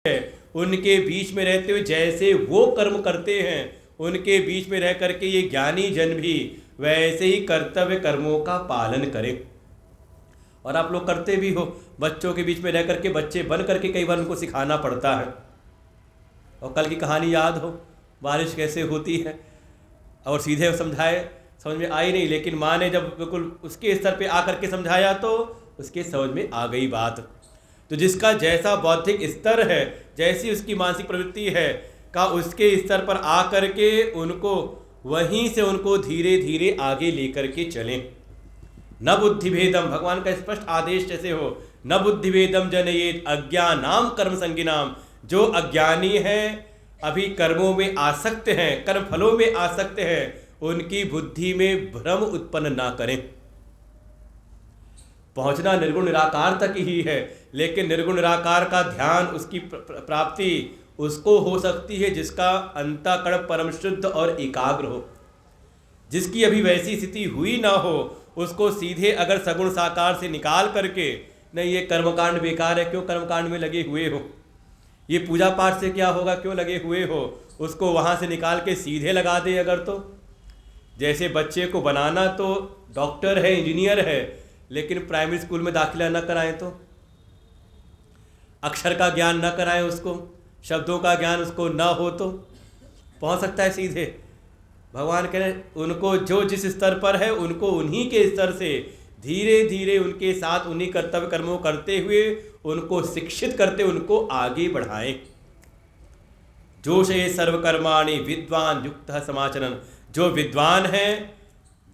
है उनके बीच में रहते हुए जैसे वो कर्म करते हैं, उनके बीच में रह करके ये ज्ञानी जन भी वैसे ही कर्तव्य कर्मों का पालन करें। और आप लोग करते भी हो, बच्चों के बीच में रह करके बच्चे बन करके कई बार उनको सिखाना पड़ता है। और कल की कहानी याद हो, बारिश कैसे होती है, और सीधे समझाए समझ में आई नहीं, लेकिन माँ ने जब बिल्कुल उसके स्तर पे आ करके समझाया तो उसके समझ में आ गई बात। तो जिसका जैसा बौद्धिक स्तर है, जैसी उसकी मानसिक प्रवृत्ति है का, उसके स्तर पर आ करके उनको वहीं से उनको धीरे धीरे आगे लेकर के चलें। न बुद्धिभेदम, भगवान का स्पष्ट आदेश जैसे हो, न बुद्धिभेदम जनयेत अज्ञानाम कर्म संगिनाम। जो अज्ञानी हैं, अभी कर्मों में आसक्त हैं, कर्म फलों में आसक्त हैं, उनकी बुद्धि में भ्रम उत्पन्न ना करें। पहुंचना निर्गुण निराकार तक ही है, लेकिन निर्गुण निराकार का ध्यान, उसकी प्राप्ति उसको हो सकती है जिसका अंतःकरण परम शुद्ध और एकाग्र हो। जिसकी अभी वैसी स्थिति हुई ना हो, उसको सीधे अगर सगुण साकार से निकाल करके, नहीं ये कर्मकांड बेकार है, क्यों कर्मकांड में लगे हुए हो, ये पूजा पाठ से क्या होगा, क्यों लगे हुए हो, उसको वहाँ से निकाल के सीधे लगा दे अगर तो। जैसे बच्चे को बनाना तो डॉक्टर है, इंजीनियर है, लेकिन प्राइमरी स्कूल में दाखिला न कराएं तो, अक्षर का ज्ञान न कराएं उसको, शब्दों का ज्ञान उसको न हो तो पहुंच सकता है सीधे। भगवान कह रहे उनको जो जिस स्तर पर है, उनको उन्हीं के स्तर से धीरे धीरे उनके साथ उन्हीं कर्तव्य कर्मों करते हुए उनको शिक्षित करते उनको आगे बढ़ाएं। जोशे सर्वकर्माणि विद्वान युक्त समाचरण। जो विद्वान हैं,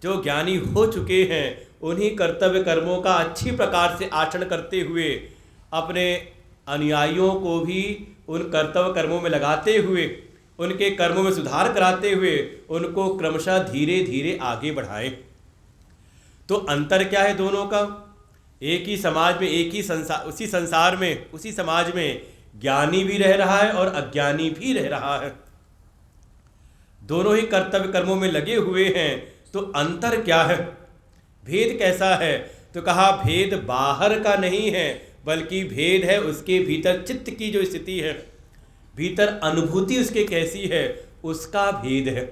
जो ज्ञानी हो चुके हैं, उन्हीं कर्तव्य कर्मों का अच्छी प्रकार से आचरण करते हुए अपने अनुयायियों को भी उन कर्तव्य कर्मों में लगाते हुए, उनके कर्मों में सुधार कराते हुए उनको क्रमशः धीरे धीरे आगे बढ़ाएं। तो अंतर क्या है दोनों का? एक ही समाज में, एक ही संसार, उसी संसार में, उसी समाज में ज्ञानी भी रह रहा है और अज्ञानी भी रह रहा है। दोनों ही कर्तव्य कर्मों में लगे हुए हैं। तो अंतर क्या है, भेद कैसा है? तो कहा भेद बाहर का नहीं है, बल्कि भेद है उसके भीतर चित्त की जो स्थिति है, भीतर अनुभूति उसके कैसी है, उसका भेद है।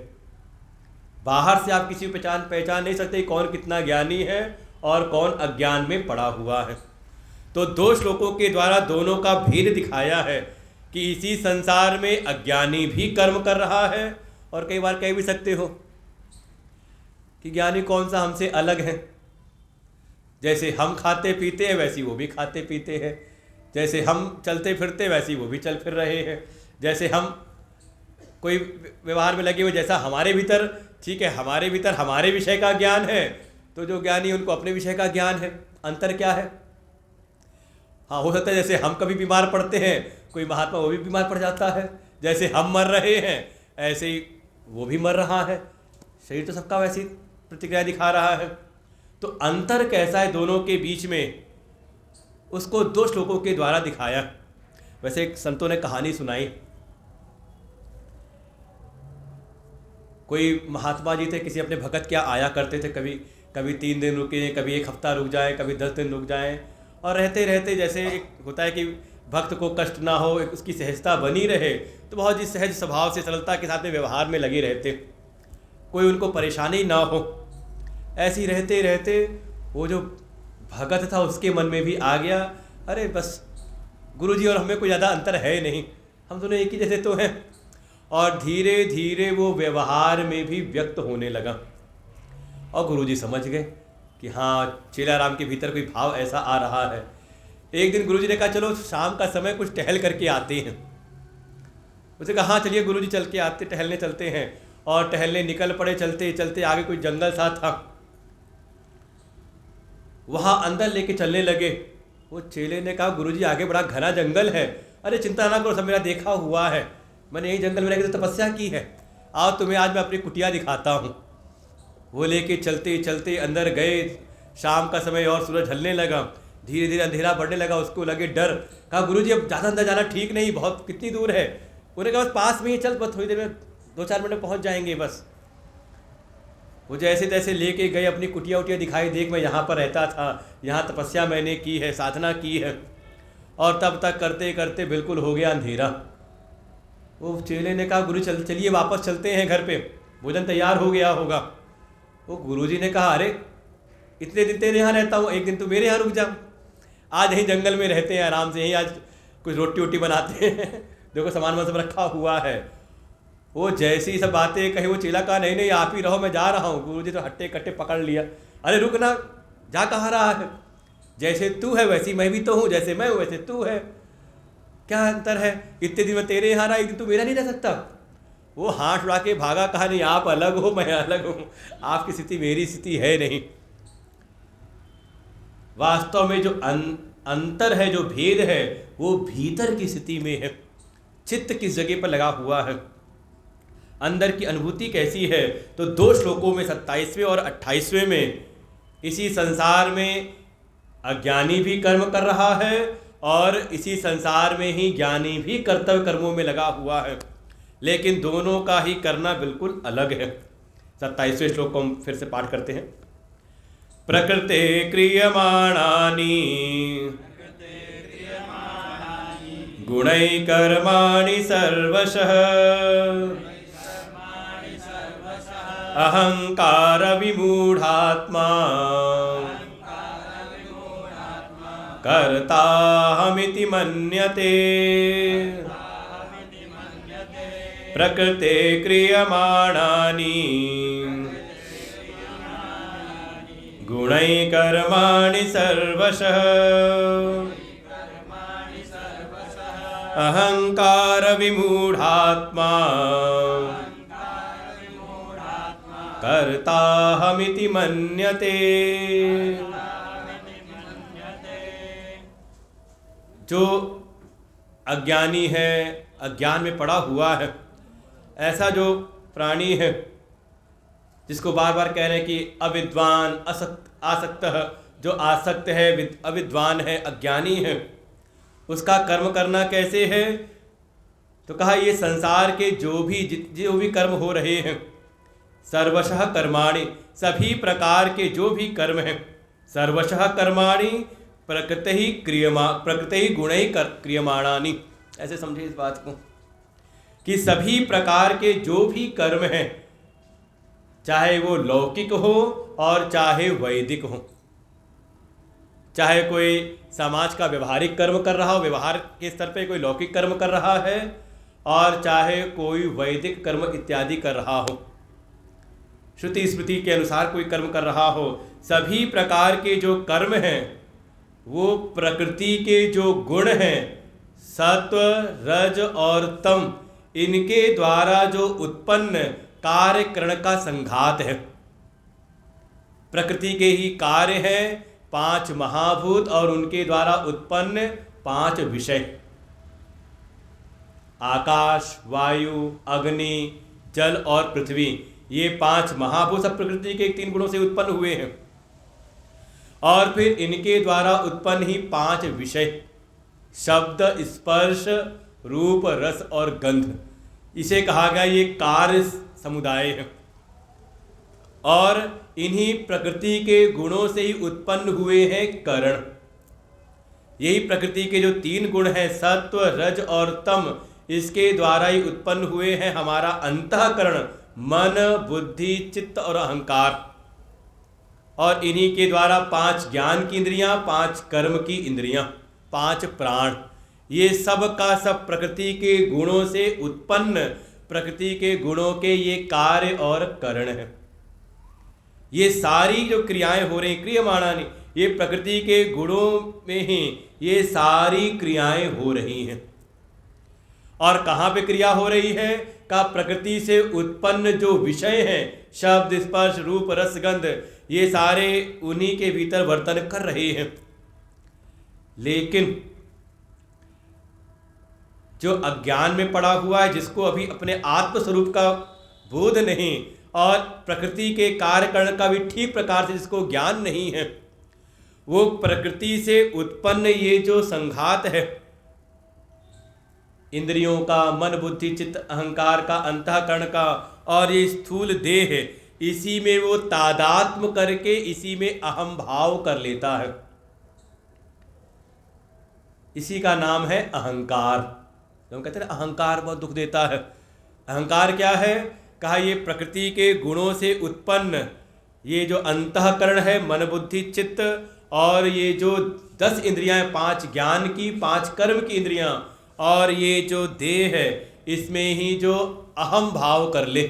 बाहर से आप किसी को पहचान नहीं सकते कौन कितना ज्ञानी है और कौन अज्ञान में पड़ा हुआ है। तो दो श्लोकों के द्वारा दोनों का भेद दिखाया है कि इसी संसार में अज्ञानी भी कर्म कर रहा है, और कई बार कह भी सकते हो कि ज्ञानी कौन सा हमसे अलग है। जैसे हम खाते पीते हैं वैसे वो भी खाते पीते हैं, जैसे हम चलते फिरते वैसे वो भी चल फिर रहे हैं, जैसे हम कोई व्यवहार में लगे हुए, जैसा हमारे भीतर, ठीक है, हमारे भीतर हमारे विषय का ज्ञान है, तो जो ज्ञानी उनको अपने विषय का ज्ञान है। अंतर क्या है? हाँ, हो सकता है जैसे हम कभी बीमार पड़ते हैं, कोई महात्मा वो भी बीमार पड़ जाता है, जैसे हम मर रहे हैं ऐसे ही वो भी मर रहा है, शरीर तो सबका वैसी प्रतिक्रिया दिखा रहा है। तो अंतर कैसा है दोनों के बीच में, उसको दो श्लोकों के द्वारा दिखाया। वैसे एक संतों ने कहानी सुनाई, कोई महात्मा जी थे, किसी अपने भगत क्या आया करते थे, कभी 3 दिन रुके, कभी 1 हफ्ता रुक जाए, कभी 10 दिन रुक जाए, और रहते रहते जैसे एक होता है कि भक्त को कष्ट ना हो, एक उसकी सहजता बनी रहे, तो बहुत ही सहज स्वभाव से सरलता के साथ में व्यवहार में लगे रहते, कोई उनको परेशानी ना हो। ऐसे ही रहते रहते वो जो भगत था उसके मन में भी आ गया, अरे बस गुरुजी और हमें कोई ज़्यादा अंतर है नहीं, हम दोनों एक ही जैसे तो हैं। और धीरे धीरे वो व्यवहार में भी व्यक्त होने लगा, और गुरुजी समझ गए कि हाँ, चेलाराम के भीतर कोई भाव ऐसा आ रहा है। एक दिन गुरुजी ने कहा चलो शाम का समय कुछ टहल करके आते हैं। उसे कहा हाँ चलिए गुरुजी, चल के आते, टहलने चलते हैं। और टहलने निकल पड़े। चलते चलते आगे कोई जंगल सा था, वहाँ अंदर लेके चलने लगे। वो चेले ने कहा गुरुजी आगे बड़ा घना जंगल है। अरे चिंता ना करो, सब मेरा देखा हुआ है, मैंने यही जंगल में रह के तो तपस्या की है, आओ तुम्हें आज मैं अपनी कुटिया दिखाता हूँ। वो लेके चलते चलते अंदर गए। शाम का समय और सूरज ढलने लगा, धीरे धीरे अंधेरा बढ़ने लगा। उसको लगे डर, कहा गुरुजी अब ज़्यादा अंदर जाना ठीक नहीं, बहुत कितनी दूर है। उन्होंने कहा बस पास में ही चल, बस थोड़ी देर में 2-4 मिनट में पहुँच जाएंगे बस। वो जैसे तैसे लेके गए, अपनी कुटिया उटिया दिखाई, देख मैं यहाँ पर रहता था, यहाँ तपस्या मैंने की है, साधना की है। और तब तक करते करते बिल्कुल हो गया अंधेरा। वो चेले ने कहा गुरु चलिए वापस चलते हैं घर पे, भोजन तैयार हो गया होगा। वो गुरुजी ने कहा अरे इतने दिन तेरे यहाँ रहता हूँ, एक दिन तो मेरे यहाँ रुक जा। आज यहीं जंगल में रहते हैं आराम से, यहीं आज कुछ रोटी वोटी बनाते हैं देखो सामान वामान सब रखा हुआ है। वो जैसी ही सब बातें कही, वो चेला कहा नहीं नहीं आप ही रहो, मैं जा रहा हूँ। गुरुजी तो हट्टे कट्टे पकड़ लिया, अरे रुक ना, जा कहाँ रहा है, जैसे तू है वैसी मैं भी तो हूँ, जैसे मैं हूँ वैसे तू है, क्या अंतर है, इतने दिन में तेरे यहाँ रहा, एक दिन तू मेरा नहीं रह सकता। वो हाथ उड़ा के भागा, कहा नहीं आप अलग हो मैं अलग हूँ, आपकी स्थिति मेरी स्थिति है नहीं। वास्तव में जो अंतर है, जो भेद है, वो भीतर की स्थिति में है। चित्त किस जगह पर लगा हुआ है, अंदर की अनुभूति कैसी है। तो 2 श्लोकों में 27वें और 28वें में इसी संसार में अज्ञानी भी कर्म कर रहा है और इसी संसार में ही ज्ञानी भी कर्तव्य कर्मों में लगा हुआ है, लेकिन दोनों का ही करना बिल्कुल अलग है। 27वें श्लोक को हम फिर से पाठ करते हैं। प्रकृते क्रियमाणानि गुणै कर्माणि सर्वशः अहंकार विमूढ़ात्मा कर्ताहमिति मन्यते। प्रकृते क्रियमाणानि गुणै कर्माणि सर्वशः अहंकार विमूढ़ात्मा कर्ताहमिति मन्यते। जो अज्ञानी है, अज्ञान में पड़ा हुआ है, ऐसा जो प्राणी है जिसको बार बार कह रहे हैं कि अविद्वान आसक्त है, जो आसक्त है अविद्वान है, अज्ञानी है, उसका कर्म करना कैसे है। तो कहा ये संसार के जो भी कर्म हो रहे हैं, सर्वशः कर्माणि, सभी प्रकार के जो भी कर्म हैं, सर्वशः कर्माणि प्रकृति ही गुणै क्रियमाणानि। ऐसे समझे इस बात को कि सभी प्रकार के जो भी कर्म हैं, चाहे वो लौकिक हो और चाहे वैदिक हो, चाहे कोई समाज का व्यवहारिक कर्म कर रहा हो, व्यवहार के स्तर पे कोई लौकिक कर्म कर रहा है, और चाहे कोई वैदिक कर्म इत्यादि कर रहा हो, श्रुति स्मृति के अनुसार कोई कर्म कर रहा हो, सभी प्रकार के जो कर्म हैं वो प्रकृति के जो गुण हैं, सत्व रज और तम, इनके द्वारा जो उत्पन्न कार्यकरण का संघात है। प्रकृति के ही कार्य है 5 महाभूत और उनके द्वारा उत्पन्न 5 विषय, आकाश, वायु, अग्नि, जल और पृथ्वी। ये 5 महाभूत सब प्रकृति के 3 गुणों से उत्पन्न हुए हैं, और फिर इनके द्वारा उत्पन्न ही 5 विषय, शब्द, स्पर्श, रूप, रस और गंध। इसे कहा गया ये कार्य समुदाय है, और इन्हीं प्रकृति के गुणों से ही उत्पन्न हुए हैं करण। यही प्रकृति के जो 3 गुण हैं, सत्व रज और तम, इसके द्वारा ही उत्पन्न हुए हैं हमारा अंतःकरण, मन, बुद्धि, चित्त और अहंकार। और इन्हीं के द्वारा 5 ज्ञान की इंद्रियां, 5 कर्म की इंद्रियां, 5 प्राण, ये सब का सब प्रकृति के गुणों से उत्पन्न, प्रकृति के गुणों के ये कार्य और करण है। ये सारी जो क्रियाएं हो रही, क्रियमाणानि, ये प्रकृति के गुणों में ही ये सारी क्रियाएं हो रही हैं। और कहाँ पे क्रिया हो रही है? का प्रकृति से उत्पन्न जो विषय हैं, शब्द, स्पर्श, रूप, रस, गंध, ये सारे उन्हीं के भीतर वर्तन कर रहे हैं। लेकिन जो अज्ञान में पड़ा हुआ है, जिसको अभी अपने आत्मस्वरूप का बोध नहीं और प्रकृति के कार्यकरण का भी ठीक प्रकार से जिसको ज्ञान नहीं है, वो प्रकृति से उत्पन्न ये जो संघात है, इंद्रियों का, मन बुद्धि चित्त अहंकार का, अंतःकरण का और ये स्थूल देह है, इसी में वो तादात्म्य करके इसी में अहम भाव कर लेता है। इसी का नाम है अहंकार। तो हम कहते हैं अहंकार बहुत दुख देता है। अहंकार क्या है? कहा ये प्रकृति के गुणों से उत्पन्न ये जो अंतःकरण है, मन बुद्धि चित्त, और ये जो 10 इंद्रियां, 5 ज्ञान की, 5 कर्म की इंद्रियां, और ये जो देह है, इसमें ही जो अहम भाव कर ले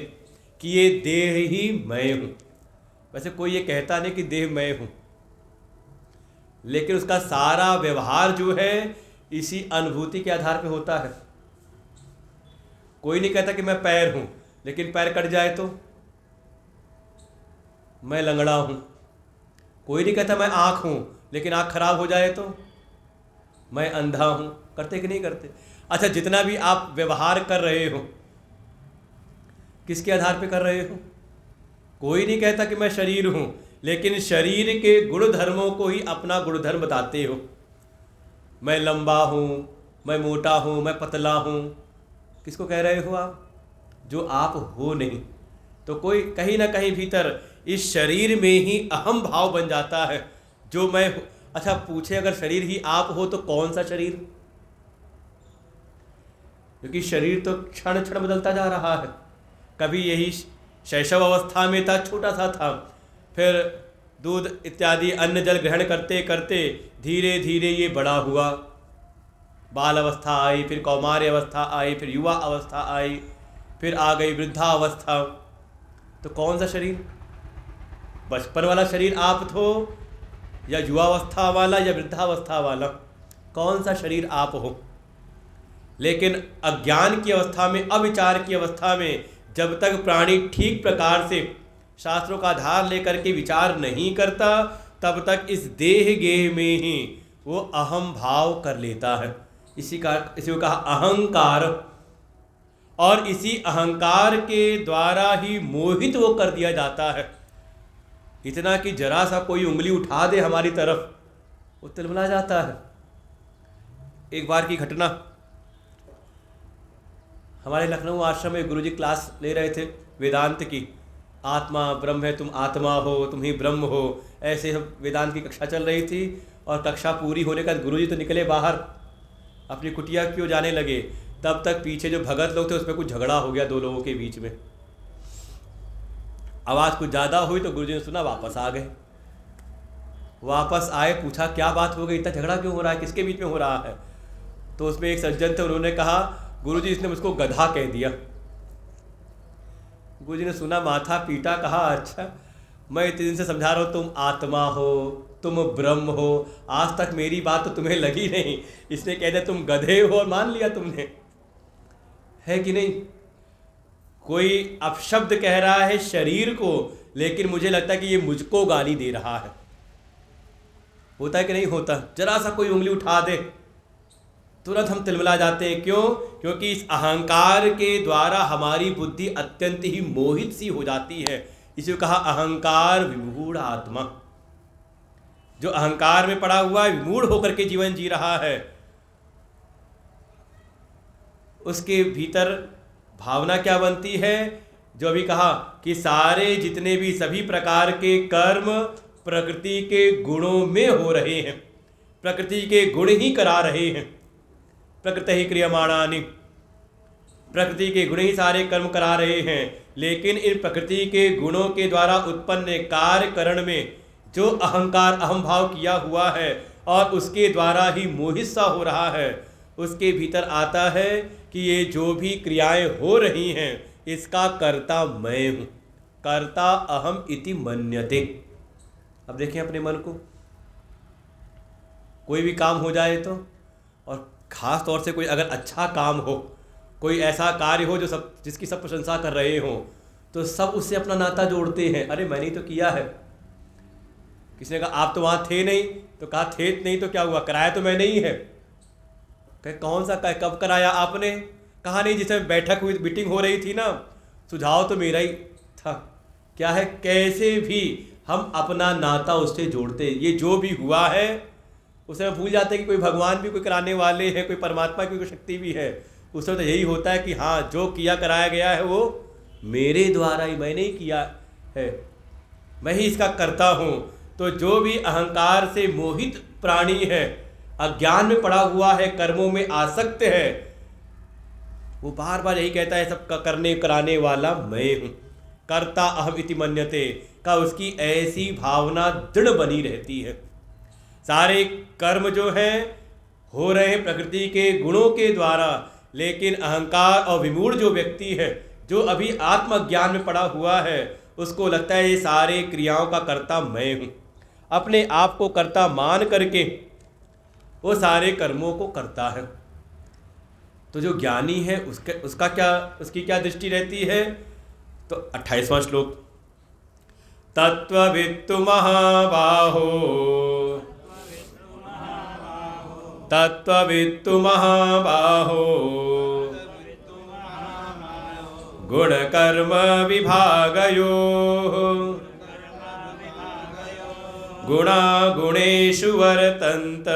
कि ये देह ही मैं हूँ। वैसे कोई ये कहता नहीं कि देह मैं हूँ, लेकिन उसका सारा व्यवहार जो है इसी अनुभूति के आधार पे होता है। कोई नहीं कहता कि मैं पैर हूँ, लेकिन पैर कट जाए तो मैं लंगड़ा हूँ। कोई नहीं कहता मैं आँख हूँ, लेकिन आँख खराब हो जाए तो मैं अंधा हूँ। करते कि नहीं करते? अच्छा, जितना भी आप व्यवहार कर रहे हो किसके आधार पे कर रहे हो? कोई नहीं कहता कि मैं शरीर हूँ, लेकिन शरीर के गुण धर्मों को ही अपना गुणधर्म बताते हो। मैं लंबा हूँ, मैं मोटा हूँ, मैं पतला हूँ। किसको कह रहे हो आप? जो आप हो नहीं। तो कोई कहीं ना कहीं भीतर इस शरीर में ही अहम भाव बन जाता है, जो मैं। अच्छा पूछे, अगर शरीर ही आप हो तो कौन सा शरीर? क्योंकि शरीर तो क्षण क्षण बदलता जा रहा है। कभी यही शैशव अवस्था में था, छोटा सा था, फिर दूध इत्यादि अन्न जल ग्रहण करते करते धीरे धीरे ये बड़ा हुआ। बाल अवस्था आई, फिर कौमार्य अवस्था आई, फिर युवा अवस्था आई, फिर आ गई वृद्धा अवस्था। तो कौन सा शरीर? बचपन वाला शरीर आप हो, या युवावस्था वाला, या वृद्धावस्था वाला? कौन सा शरीर आप हो? लेकिन अज्ञान की अवस्था में, अविचार की अवस्था में, जब तक प्राणी ठीक प्रकार से शास्त्रों का आधार लेकर के विचार नहीं करता, तब तक इस देह गेह में ही वो अहम भाव कर लेता है। इसी को कहा अहंकार। और इसी अहंकार के द्वारा ही मोहित वो कर दिया जाता है। इतना कि जरा सा कोई उंगली उठा दे हमारी तरफ, वो तिलमिला जाता है। एक बार की घटना, हमारे लखनऊ आश्रम में गुरुजी क्लास ले रहे थे वेदांत की। आत्मा ब्रह्म है, तुम आत्मा हो, तुम ही ब्रह्म हो, ऐसे सब वेदांत की कक्षा चल रही थी। और कक्षा पूरी होने का गुरुजी तो निकले बाहर, अपनी कुटिया की ओर जाने लगे। तब तक पीछे जो भगत लोग थे उसमें कुछ झगड़ा हो गया 2 लोगों के बीच में। आवाज़ कुछ ज़्यादा हुई तो गुरुजी ने सुना, वापस आ गए। वापस आए, पूछा क्या बात हो गई, इतना झगड़ा क्यों हो रहा है, किसके बीच में हो रहा है? तो उसमें एक सज्जन थे, उन्होंने कहा गुरुजी इसने मुझको गधा कह दिया। गुरुजी ने सुना, माथा पीटा, कहा अच्छा मैं इतने दिन से समझा रहा हूँ तुम आत्मा हो, तुम ब्रह्म हो, आज तक मेरी बात तो तुम्हें लगी नहीं। इसने कह दिया तुम गधे हो और मान लिया तुमने, है कि नहीं? कोई अपशब्द कह रहा है शरीर को, लेकिन मुझे लगता है कि ये मुझको गाली दे रहा है। होता है कि नहीं होता? जरा सा कोई उंगली उठा दे तुरंत हम तिलमिला जाते हैं। क्यों? क्योंकि इस अहंकार के द्वारा हमारी बुद्धि अत्यंत ही मोहित सी हो जाती है। इसे कहा अहंकार विमूढ़ आत्मा। जो अहंकार में पड़ा हुआ है, विमूढ़ होकर के जीवन जी रहा है, उसके भीतर भावना क्या बनती है? जो अभी कहा कि सारे जितने भी सभी प्रकार के कर्म प्रकृति के गुणों में हो रहे हैं, प्रकृति के गुण ही करा रहे हैं। प्रकृति ही क्रियमाणानि, प्रकृति के गुण ही सारे कर्म करा रहे हैं। लेकिन इन प्रकृति के गुणों के द्वारा उत्पन्न कार्य करण में जो अहंकार अहम भाव किया हुआ है और उसके द्वारा ही मोहित सा हो रहा है, उसके भीतर आता है कि ये जो भी क्रियाएं हो रही हैं इसका कर्ता मैं हूँ। कर्ता अहम इति मन्यते। अब देखें अपने मन को, कोई भी काम हो जाए तो, और ख़ास तौर से कोई अगर अच्छा काम हो, कोई ऐसा कार्य हो जो जिसकी सब प्रशंसा कर रहे हों, तो सब उससे अपना नाता जोड़ते हैं। अरे मैंने तो किया है। किसी ने कहा आप तो वहाँ थे नहीं, तो कहा थे नहीं तो क्या हुआ, कराया तो मैंने ही है। कहे कौन सा, कब कराया आपने? कहा नहीं, जिसमें बैठक हुई, मीटिंग हो रही थी ना, सुझाव तो मेरा ही था। क्या है, कैसे भी हम अपना नाता उससे जोड़ते। ये जो भी हुआ है उसे भूल जाते हैं कि कोई भगवान भी कोई कराने वाले हैं, कोई परमात्मा की कोई शक्ति भी है। उसमें तो यही होता है कि हाँ जो किया कराया गया है वो मेरे द्वारा ही, मैंने ही किया है, मैं ही इसका करता हूँ। तो जो भी अहंकार से मोहित प्राणी है अज्ञान में पड़ा हुआ है, कर्मों में आसक्त है, वो बार बार यही कहता है सब करने कराने वाला मैं हूँ, कर्ता अहम इति मन्यते का उसकी ऐसी भावना दृढ़ बनी रहती है। सारे कर्म जो हैं हो रहे हैं प्रकृति के गुणों के द्वारा, लेकिन अहंकार और विमूढ़ जो व्यक्ति है, जो अभी आत्मज्ञान में पड़ा हुआ है, उसको लगता है ये सारे क्रियाओं का कर्ता मैं हूँ। अपने आप को कर्ता मान करके वो सारे कर्मों को करता है। तो जो ज्ञानी है उसकी क्या दृष्टि रहती है? तो 28वां श्लोक, तत्त्ववित्तु महाबाहो, तत्त्ववित्तु महाबाहो, गुणकर्म विभागयोः, गुणा गुणेषु वर्तन्त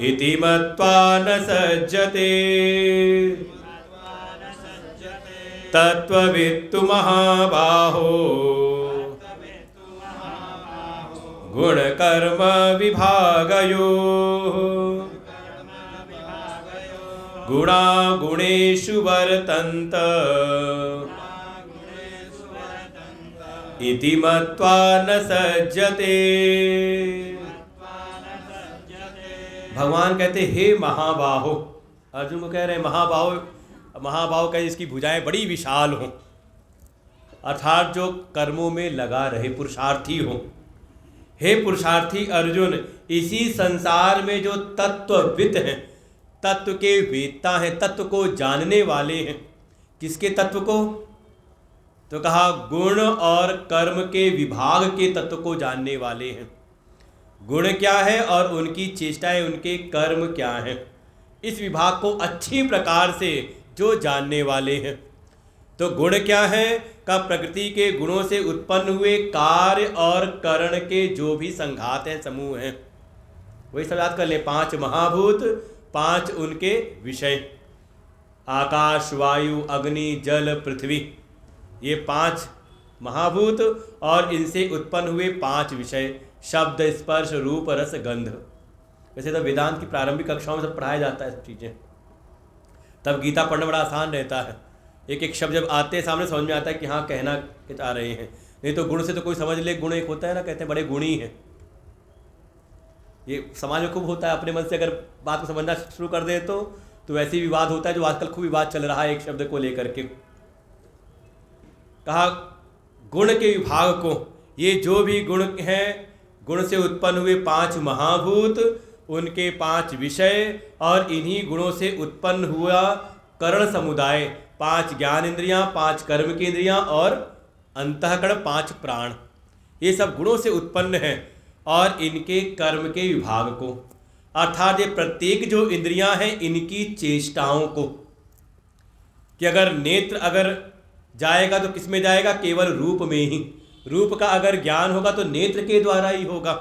इति मत्वा न सज्जते, तत्त्ववित्तु महाबाहो, गुणकर्म विभागयोः, गुणा गुणेषु वर्तन्त इति मत्वा न सज्जते। भगवान कहते हे महाबाहो, अर्जुन को कह रहे हैं महाबाहो, महाबाहो कहे जिसकी भुजाएं बड़ी विशाल हों, अर्थात जो कर्मों में लगा रहे पुरुषार्थी हो। हे पुरुषार्थी अर्जुन, इसी संसार में जो तत्वविद हैं, तत्व के वेत्ता हैं, तत्व को जानने वाले हैं, किसके तत्व को? तो कहा गुण और कर्म के विभाग के तत्व को जानने वाले हैं। गुण क्या है और उनकी चेष्टाएं, उनके कर्म क्या हैं, इस विभाग को अच्छी प्रकार से जो जानने वाले हैं। तो गुण क्या है? का प्रकृति के गुणों से उत्पन्न हुए कार्य और करण के जो भी संघात हैं, समूह हैं, वही सब याद कर ले। 5 महाभूत, 5 उनके विषय, आकाश, वायु, अग्नि, जल, पृथ्वी, ये 5 महाभूत और इनसे उत्पन्न हुए 5 विषय, शब्द, स्पर्श, रूप, रस, गंध। वैसे तो वेदांत की प्रारंभिक कक्षाओं में सब पढ़ाया जाता है सब चीज़ें, तब गीता पढ़ना बड़ा आसान रहता है। एक एक शब्द जब आते हैं सामने समझ में आता है कि हाँ कहना क्या चाह रहे हैं। नहीं तो गुण से तो कोई समझ ले, गुण एक होता है ना, कहते हैं बड़े गुणी हैं, ये समाज में खूब होता है। अपने मन से अगर बात को समझना शुरू कर दे तो वैसे ही विवाद होता है, जो आजकल खूब विवाद चल रहा है एक शब्द को लेकर के। कहा गुण के विभाग को, ये जो भी गुण हैं, गुण से उत्पन्न हुए 5 महाभूत, उनके 5 विषय और इन्हीं गुणों से उत्पन्न हुआ करण समुदाय, 5 ज्ञान इंद्रियां, 5 कर्म की इंद्रियां और अंतःकरण 5 प्राण, ये सब गुणों से उत्पन्न हैं और इनके कर्म के विभाग को, अर्थात ये प्रत्येक जो इंद्रियां हैं इनकी चेष्टाओं को, कि अगर नेत्र अगर जाएगा तो किस में जाएगा? केवल रूप में ही। रूप का अगर ज्ञान होगा तो नेत्र के द्वारा ही होगा,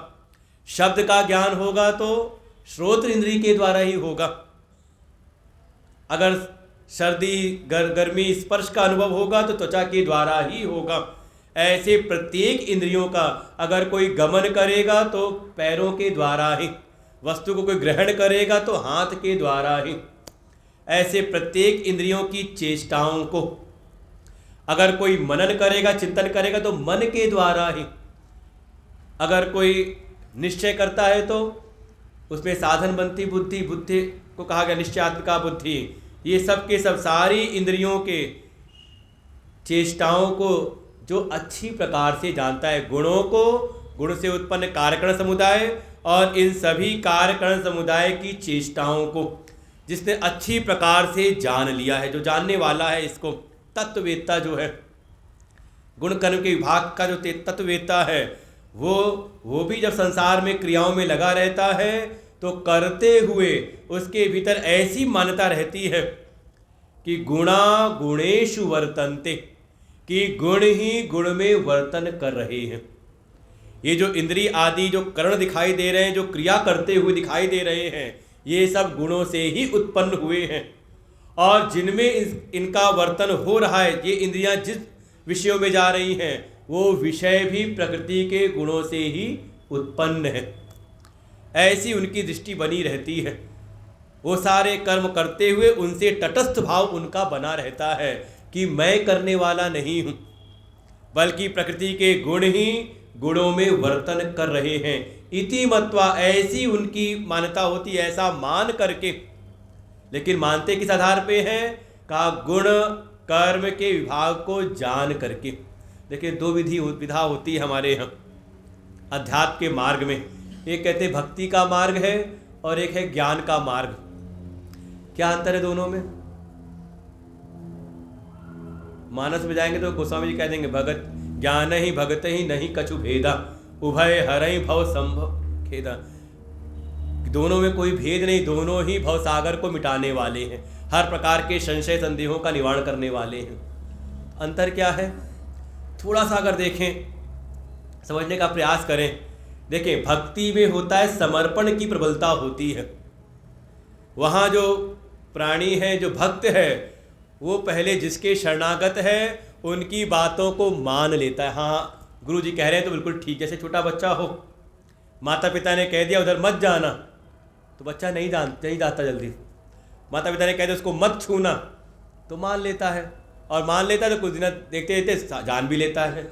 शब्द का ज्ञान होगा तो श्रोत्र इंद्रिय के द्वारा ही होगा, अगर सर्दी गर्मी स्पर्श का अनुभव होगा तो त्वचा के द्वारा ही होगा। ऐसे प्रत्येक इंद्रियों का अगर कोई गमन करेगा तो पैरों के द्वारा ही, वस्तु को कोई ग्रहण करेगा तो हाथ के द्वारा ही। ऐसे प्रत्येक इंद्रियों की चेष्टाओं को अगर कोई मनन करेगा, चिंतन करेगा तो मन के द्वारा ही। अगर कोई निश्चय करता है तो उसमें साधन बनती बुद्धि, बुद्धि को कहा गया निश्चयात्मिका बुद्धि। ये सब के सब सारी इंद्रियों के चेष्टाओं को जो अच्छी प्रकार से जानता है, गुणों को, गुण से उत्पन्न कार्यकरण समुदाय और इन सभी कार्यकरण समुदाय की चेष्टाओं को जिसने अच्छी प्रकार से जान लिया है, जो जानने वाला है, इसको तत्ववेत्ता जो है, गुण कर्म के विभाग का जो तत्ववेत्ता है, वो भी जब संसार में क्रियाओं में लगा रहता है तो करते हुए उसके भीतर ऐसी मान्यता रहती है कि गुणा गुणेषु वर्तन्ते, कि गुण ही गुण में वर्तन कर रहे हैं। ये जो इंद्रिय आदि जो करण दिखाई दे रहे हैं, जो क्रिया करते हुए दिखाई दे रहे हैं, ये सब गुणों से ही उत्पन्न हुए हैं और जिनमें इनका वर्तन हो रहा है, ये इंद्रियां जिस विषयों में जा रही हैं वो विषय भी प्रकृति के गुणों से ही उत्पन्न है, ऐसी उनकी दृष्टि बनी रहती है। वो सारे कर्म करते हुए उनसे तटस्थ भाव उनका बना रहता है कि मैं करने वाला नहीं हूँ, बल्कि प्रकृति के गुण ही गुणों में वर्तन कर रहे हैं। इति मत्वा, ऐसी उनकी मान्यता होती है, ऐसा मान करके। लेकिन मानते किस आधार पे हैं? का गुण कर्म के विभाग को जान करके। देखिए, दो विधा होती है हमारे यहाँ अध्यात्म के मार्ग में। एक कहते भक्ति का मार्ग है और एक है ज्ञान का मार्ग। क्या अंतर है दोनों में? मानस में जाएंगे तो गोस्वामी जी कह देंगे, भगत ज्ञान ही भगत ही नहीं कछु भेदा, उभय हरई भव संभव खेदा। दोनों में कोई भेद नहीं, दोनों ही भव सागर को मिटाने वाले हैं, हर प्रकार के संशय संदेहों का निवारण करने वाले हैं। अंतर क्या है? थोड़ा सा अगर देखें, समझने का प्रयास करें। देखें, भक्ति में होता है समर्पण की प्रबलता होती है। वहाँ जो प्राणी है, जो भक्त है, वो पहले जिसके शरणागत है उनकी बातों को मान लेता है। हाँ, गुरु जी कह रहे हैं तो बिल्कुल ठीक। जैसे छोटा बच्चा हो, माता पिता ने कह दिया उधर मत जाना, तो बच्चा नहीं जाता जल्दी। माता पिता ने कह दिया उसको मत छूना, तो मान लेता है, और मान लेता है तो कुछ दिन देखते देखते जान भी लेता है।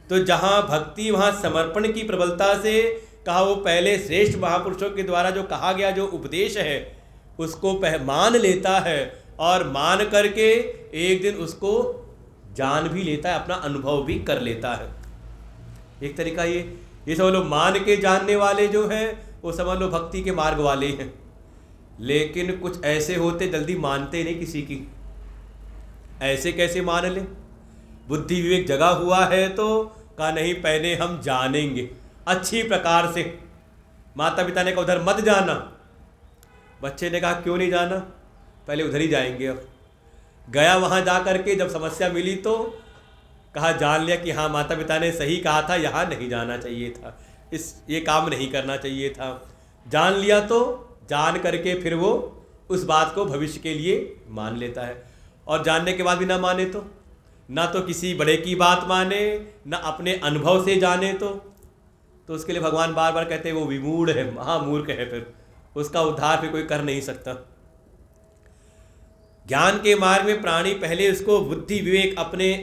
तो जहाँ भक्ति वहाँ समर्पण की प्रबलता से कहा, वो पहले श्रेष्ठ महापुरुषों के द्वारा जो कहा गया जो उपदेश है उसको मान लेता है, और मान करके एक दिन उसको जान भी लेता है, अपना अनुभव भी कर लेता है। एक तरीका ये समझ लो, मान के जानने वाले जो हैं वो समझ लो भक्ति के मार्ग वाले हैं। लेकिन कुछ ऐसे होते जल्दी मानते नहीं किसी की। ऐसे कैसे मान ले? बुद्धि विवेक जगा हुआ है तो कहा नहीं, पहले हम जानेंगे अच्छी प्रकार से। माता पिता ने कहा उधर मत जाना, बच्चे ने कहा क्यों नहीं जाना, पहले उधर ही जाएंगे। अब गया, वहाँ जा करके जब समस्या मिली तो कहा, जान लिया कि हाँ माता पिता ने सही कहा था, यहाँ नहीं जाना चाहिए था, ये काम नहीं करना चाहिए था। जान लिया तो जान करके फिर वो उस बात को भविष्य के लिए मान लेता है। और जानने के बाद भी ना माने तो ना तो किसी बड़े की बात माने, ना अपने अनुभव से जाने तो उसके लिए भगवान बार बार कहते हैं वो विमूढ़ है, महामूर्ख है, फिर उसका उद्धार फिर कोई कर नहीं सकता। ज्ञान के मार्ग में प्राणी पहले उसको बुद्धि विवेक अपने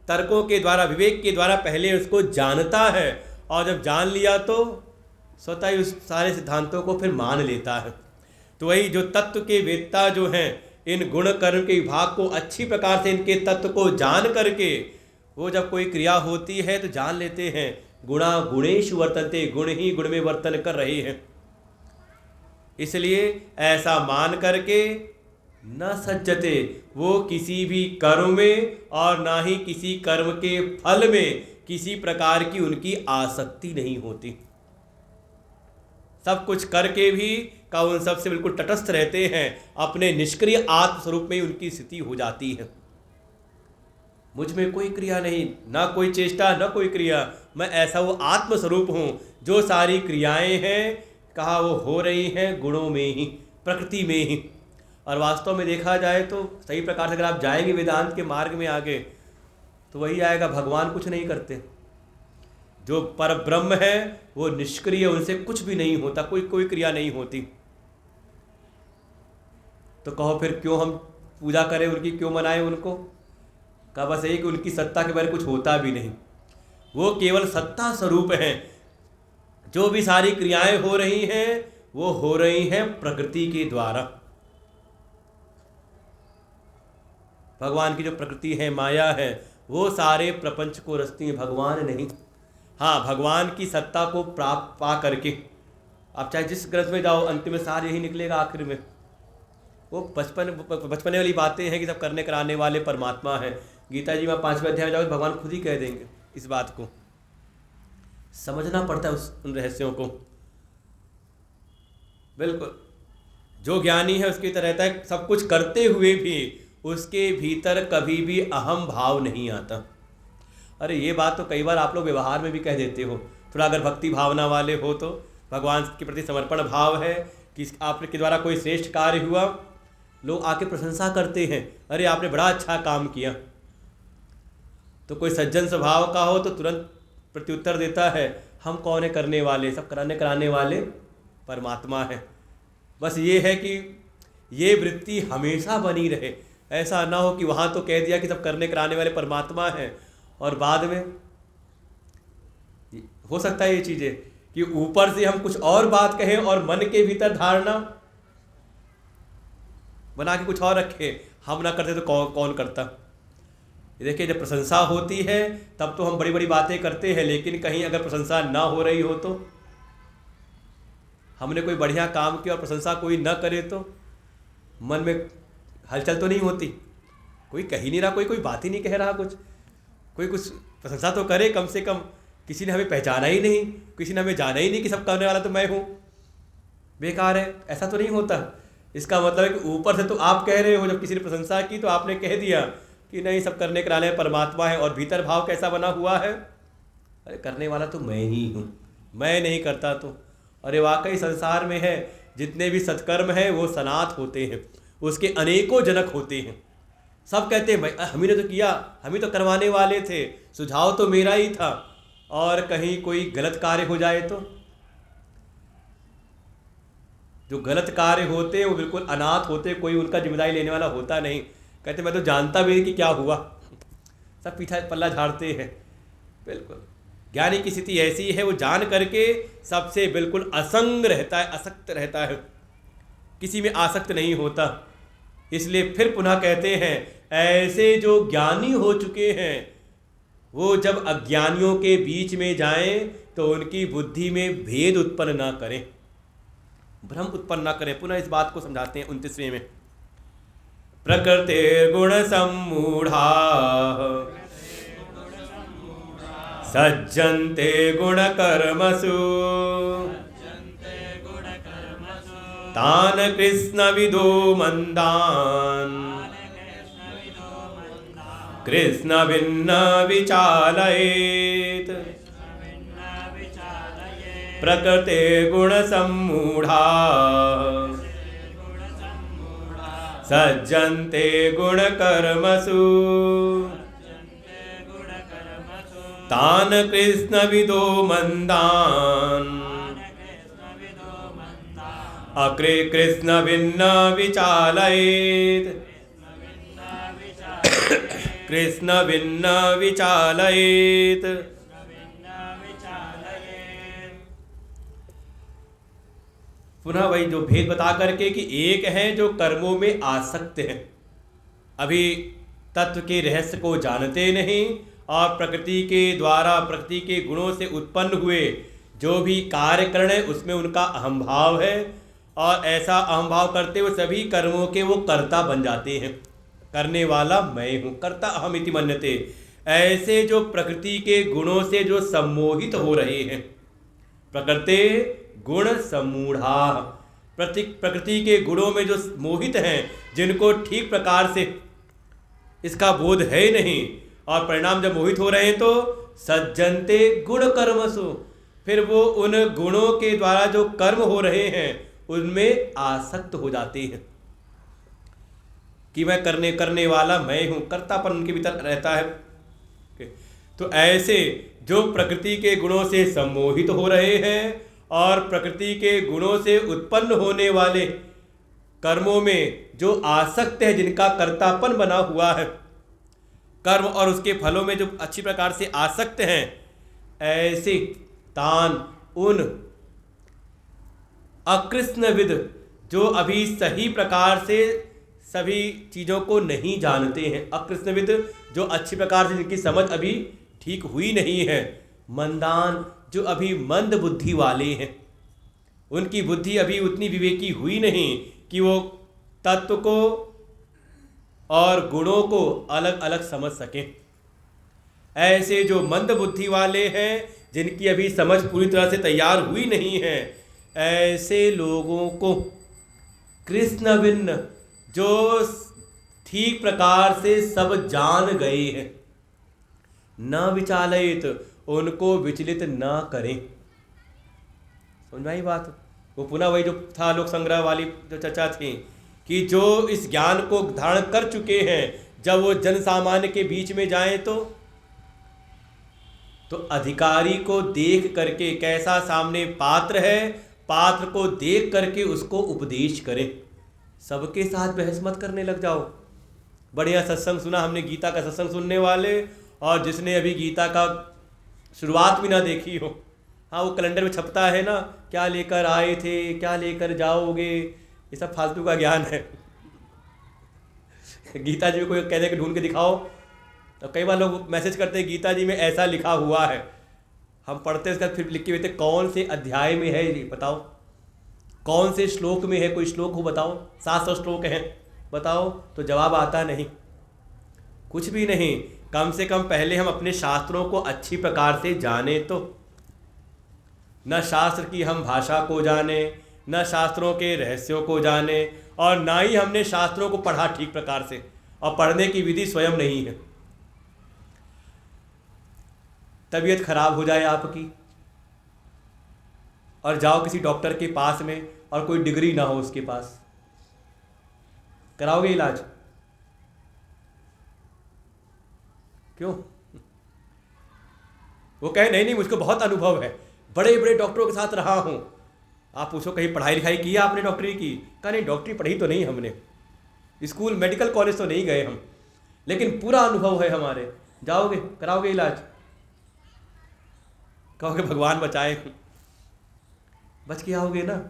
तर्कों के द्वारा, विवेक के द्वारा पहले उसको जानता है, और जब जान लिया तो स्वतः ही उस सारे सिद्धांतों को फिर मान लेता है। तो वही जो तत्व के वेत्ता जो हैं, इन गुण कर्म के विभाग को अच्छी प्रकार से इनके तत्व को जान करके वो जब कोई क्रिया होती है तो जान लेते हैं, गुणा गुणेषु वर्तन्ते, गुण ही गुण में वर्तन कर रहे हैं। इसलिए ऐसा मान करके न सज्जते, वो किसी भी कर्म में और ना ही किसी कर्म के फल में किसी प्रकार की उनकी आसक्ति नहीं होती। सब कुछ करके भी का उन सब से बिल्कुल तटस्थ रहते हैं, अपने निष्क्रिय आत्म स्वरूप में उनकी स्थिति हो जाती है। मुझ में कोई क्रिया नहीं, ना कोई चेष्टा, ना कोई क्रिया, मैं ऐसा वो आत्म स्वरूप हूँ। जो सारी क्रियाएं हैं कहा वो हो रही हैं गुणों में ही, प्रकृति में ही। और वास्तव में देखा जाए तो सही प्रकार से अगर आप जाएंगे वेदांत के मार्ग में आगे तो वही आएगा, भगवान कुछ नहीं करते। जो पर ब्रह्म है वो निष्क्रिय, उनसे कुछ भी नहीं होता, कोई क्रिया नहीं होती। तो कहो फिर क्यों हम पूजा करें उनकी, क्यों मनाएं उनको? कहा बस यही कि उनकी सत्ता के बारे में कुछ होता भी नहीं, वो केवल सत्ता स्वरूप हैं। जो भी सारी क्रियाएं हो रही हैं वो हो रही हैं प्रकृति के द्वारा। भगवान की जो प्रकृति है, माया है, वो सारे प्रपंच को रचती है, भगवान नहीं। हाँ, भगवान की सत्ता को प्राप्त पा करके आप चाहे जिस ग्रंथ में जाओ अंतिम में सार यही निकलेगा आखिर में। वो बचपने वाली बातें हैं कि सब करने कराने वाले परमात्मा है। गीता जी में 5वें अध्याय में जाओ भगवान खुद ही कह देंगे। इस बात को समझना पड़ता है, उन रहस्यों को। बिल्कुल जो ज्ञानी है उसकी तरह रहता है, सब कुछ करते हुए भी उसके भीतर कभी भी अहम भाव नहीं आता। अरे ये बात तो कई बार आप लोग व्यवहार में भी कह देते हो। थोड़ा अगर भक्ति भावना वाले हो तो भगवान के प्रति समर्पण भाव है कि आपके द्वारा कोई श्रेष्ठ कार्य हुआ, लोग आके प्रशंसा करते हैं, अरे आपने बड़ा अच्छा काम किया। तो कोई सज्जन स्वभाव का हो तो तुरंत प्रत्युत्तर देता है, हम कौन है करने वाले, सब कराने वाले परमात्मा है। बस ये है कि ये वृत्ति हमेशा बनी रहे, ऐसा ना हो कि वहाँ तो कह दिया कि सब करने कराने वाले परमात्मा हैं और बाद में हो सकता है ये चीज़ें कि ऊपर से हम कुछ और बात कहें और मन के भीतर धारणा बना के कुछ और रखे, हम ना करते तो कौन करता। देखिए, जब प्रशंसा होती है तब तो हम बड़ी बड़ी बातें करते हैं, लेकिन कहीं अगर प्रशंसा ना हो रही हो तो, हमने कोई बढ़िया काम किया और प्रशंसा कोई ना करे तो मन में हलचल तो नहीं होती। कोई कह ही नहीं रहा, कोई बात ही नहीं कह रहा, कोई कुछ प्रशंसा तो करे कम से कम। किसी ने हमें पहचाना ही नहीं, किसी ने हमें जाना ही नहीं कि सब करने वाला तो मैं हूँ, बेकार है, ऐसा तो नहीं होता। इसका मतलब है कि ऊपर से तो आप कह रहे हो, जब किसी ने प्रशंसा की तो आपने कह दिया कि नहीं सब करने कराने परमात्मा है, और भीतर भाव कैसा बना हुआ है, अरे करने वाला तो मैं ही हूँ, मैं नहीं करता तो। अरे वाकई संसार में है जितने भी सत्कर्म हैं वो सनात होते हैं, उसके अनेकों जनक होते हैं। सब कहते हैं भाई हम ही ने तो किया, हम ही तो करवाने वाले थे, सुझाव तो मेरा ही था। और कहीं कोई गलत कार्य हो जाए तो, जो गलत कार्य होते हैं वो बिल्कुल अनाथ होते, कोई उनका जिम्मेदारी लेने वाला होता नहीं। कहते मैं तो जानता भी नहीं कि क्या हुआ, सब पीछा पल्ला झाड़ते हैं। बिल्कुल ज्ञानी की स्थिति ऐसी है, वो जान करके सबसे बिल्कुल असंग रहता है, असक्त रहता है, किसी में आसक्त नहीं होता। इसलिए फिर पुनः कहते हैं, ऐसे जो ज्ञानी हो चुके हैं वो जब अज्ञानियों के बीच में जाएं तो उनकी बुद्धि में भेद उत्पन्न ना करें, भ्रम उत्पन्न ना करें। पुनः इस बात को समझाते हैं 29वें में, प्रकृति गुण सम्मूढ़ा सज्जन्ते गुण कर्मसु तान कृष्ण विदो मंदान कृष्ण भिन्न विचालयेत। प्रकृति गुण सम्मूढ़ा सज्जन्ते गुण कर्मसु तान कृष्ण विदो मंदान अग्रे कृष्ण भिन्न विचालयेत। कृष्ण भिन्न विचालयेत। पुनः वही जो भेद बता करके कि एक है जो कर्मों में आसक्त है, अभी तत्व के रहस्य को जानते नहीं, और प्रकृति के द्वारा प्रकृति के गुणों से उत्पन्न हुए जो भी कार्य करने उसमें उनका अहम भाव है, और ऐसा अहम भाव करते हुए सभी कर्मों के वो कर्ता बन जाते हैं। करने वाला मैं हूँ, कर्ता अहम इति मन्यते। ऐसे जो प्रकृति के गुणों से जो सम्मोहित हो रहे हैं, प्रकृति गुण सम्मूढ़ा, प्रकृति के गुणों में जो मोहित हैं, जिनको ठीक प्रकार से इसका बोध है नहीं, और परिणाम जब मोहित हो रहे हैं तो सज्जनते गुण कर्मसु, फिर वो उन गुणों के द्वारा जो कर्म हो रहे हैं उनमें आसक्त हो जाते हैं कि मैं करने वाला मैं हूँ, कर्तापन उनके भीतर रहता है। तो ऐसे जो प्रकृति के गुणों से सम्मोहित हो रहे हैं और प्रकृति के गुणों से उत्पन्न होने वाले कर्मों में जो आसक्त है, जिनका कर्तापन बना हुआ है, कर्म और उसके फलों में जो अच्छी प्रकार से आसक्त हैं, ऐसे तान उन अकृष्णविद जो अभी सही प्रकार से सभी चीज़ों को नहीं जानते हैं, अकृष्णविद जो अच्छी प्रकार से जिनकी समझ अभी ठीक हुई नहीं है, मंदान जो अभी मंद बुद्धि वाले हैं, उनकी बुद्धि अभी उतनी विवेकी हुई नहीं कि वो तत्व को और गुणों को अलग अलग समझ सकें। ऐसे जो मंद बुद्धि वाले हैं, जिनकी अभी समझ पूरी तरह से तैयार हुई नहीं है, ऐसे लोगों को कृष्ण भिन्न जो ठीक प्रकार से सब जान गए हैं, न विचालित उनको विचलित न करें। समझ आई बात? वो पुनः वही जो था लोक संग्रह वाली जो चर्चा थी कि जो इस ज्ञान को धारण कर चुके हैं, जब वो जन सामान्य के बीच में जाएं तो तो अधिकारी को देख करके, कैसा सामने पात्र है, पात्र को देख करके उसको उपदेश करें। सबके साथ बहस मत करने लग जाओ। बढ़िया सत्संग सुना हमने, गीता का सत्संग सुनने वाले, और जिसने अभी गीता का शुरुआत भी ना देखी हो, हाँ वो कैलेंडर में छपता है ना, क्या लेकर आए थे, क्या लेकर जाओगे, ये सब फालतू का ज्ञान है। गीता जी में कोई कहते कि ढूंढ के दिखाओ, तो कई बार लोग मैसेज करते हैं गीता जी में ऐसा लिखा हुआ है, हम पढ़ते हैं उसका फिर लिख के भेजते कौन से अध्याय में है ये बताओ, कौन से श्लोक में है, कोई श्लोक हो बताओ, 700 श्लोक हैं बताओ, तो जवाब आता नहीं, कुछ भी नहीं। कम से कम पहले हम अपने शास्त्रों को अच्छी प्रकार से जाने, तो न शास्त्र की हम भाषा को जाने, न शास्त्रों के रहस्यों को जाने, और ना ही हमने शास्त्रों को पढ़ा ठीक प्रकार से, और पढ़ने की विधि स्वयं नहीं है। तबीयत खराब हो जाए आपकी और जाओ किसी डॉक्टर के पास में, और कोई डिग्री ना हो उसके पास, कराओगे इलाज? क्यों? वो कहे नहीं नहीं मुझको बहुत अनुभव है, बड़े बड़े डॉक्टरों के साथ रहा हूं। आप पूछो कहीं पढ़ाई लिखाई की आपने डॉक्टरी की? कहा नहीं डॉक्टरी पढ़ी तो नहीं हमने, स्कूल मेडिकल कॉलेज तो नहीं गए हम, लेकिन पूरा अनुभव है हमारे। जाओगे कराओगे इलाज? कहोगे भगवान बचाए, बच के आओगे ना।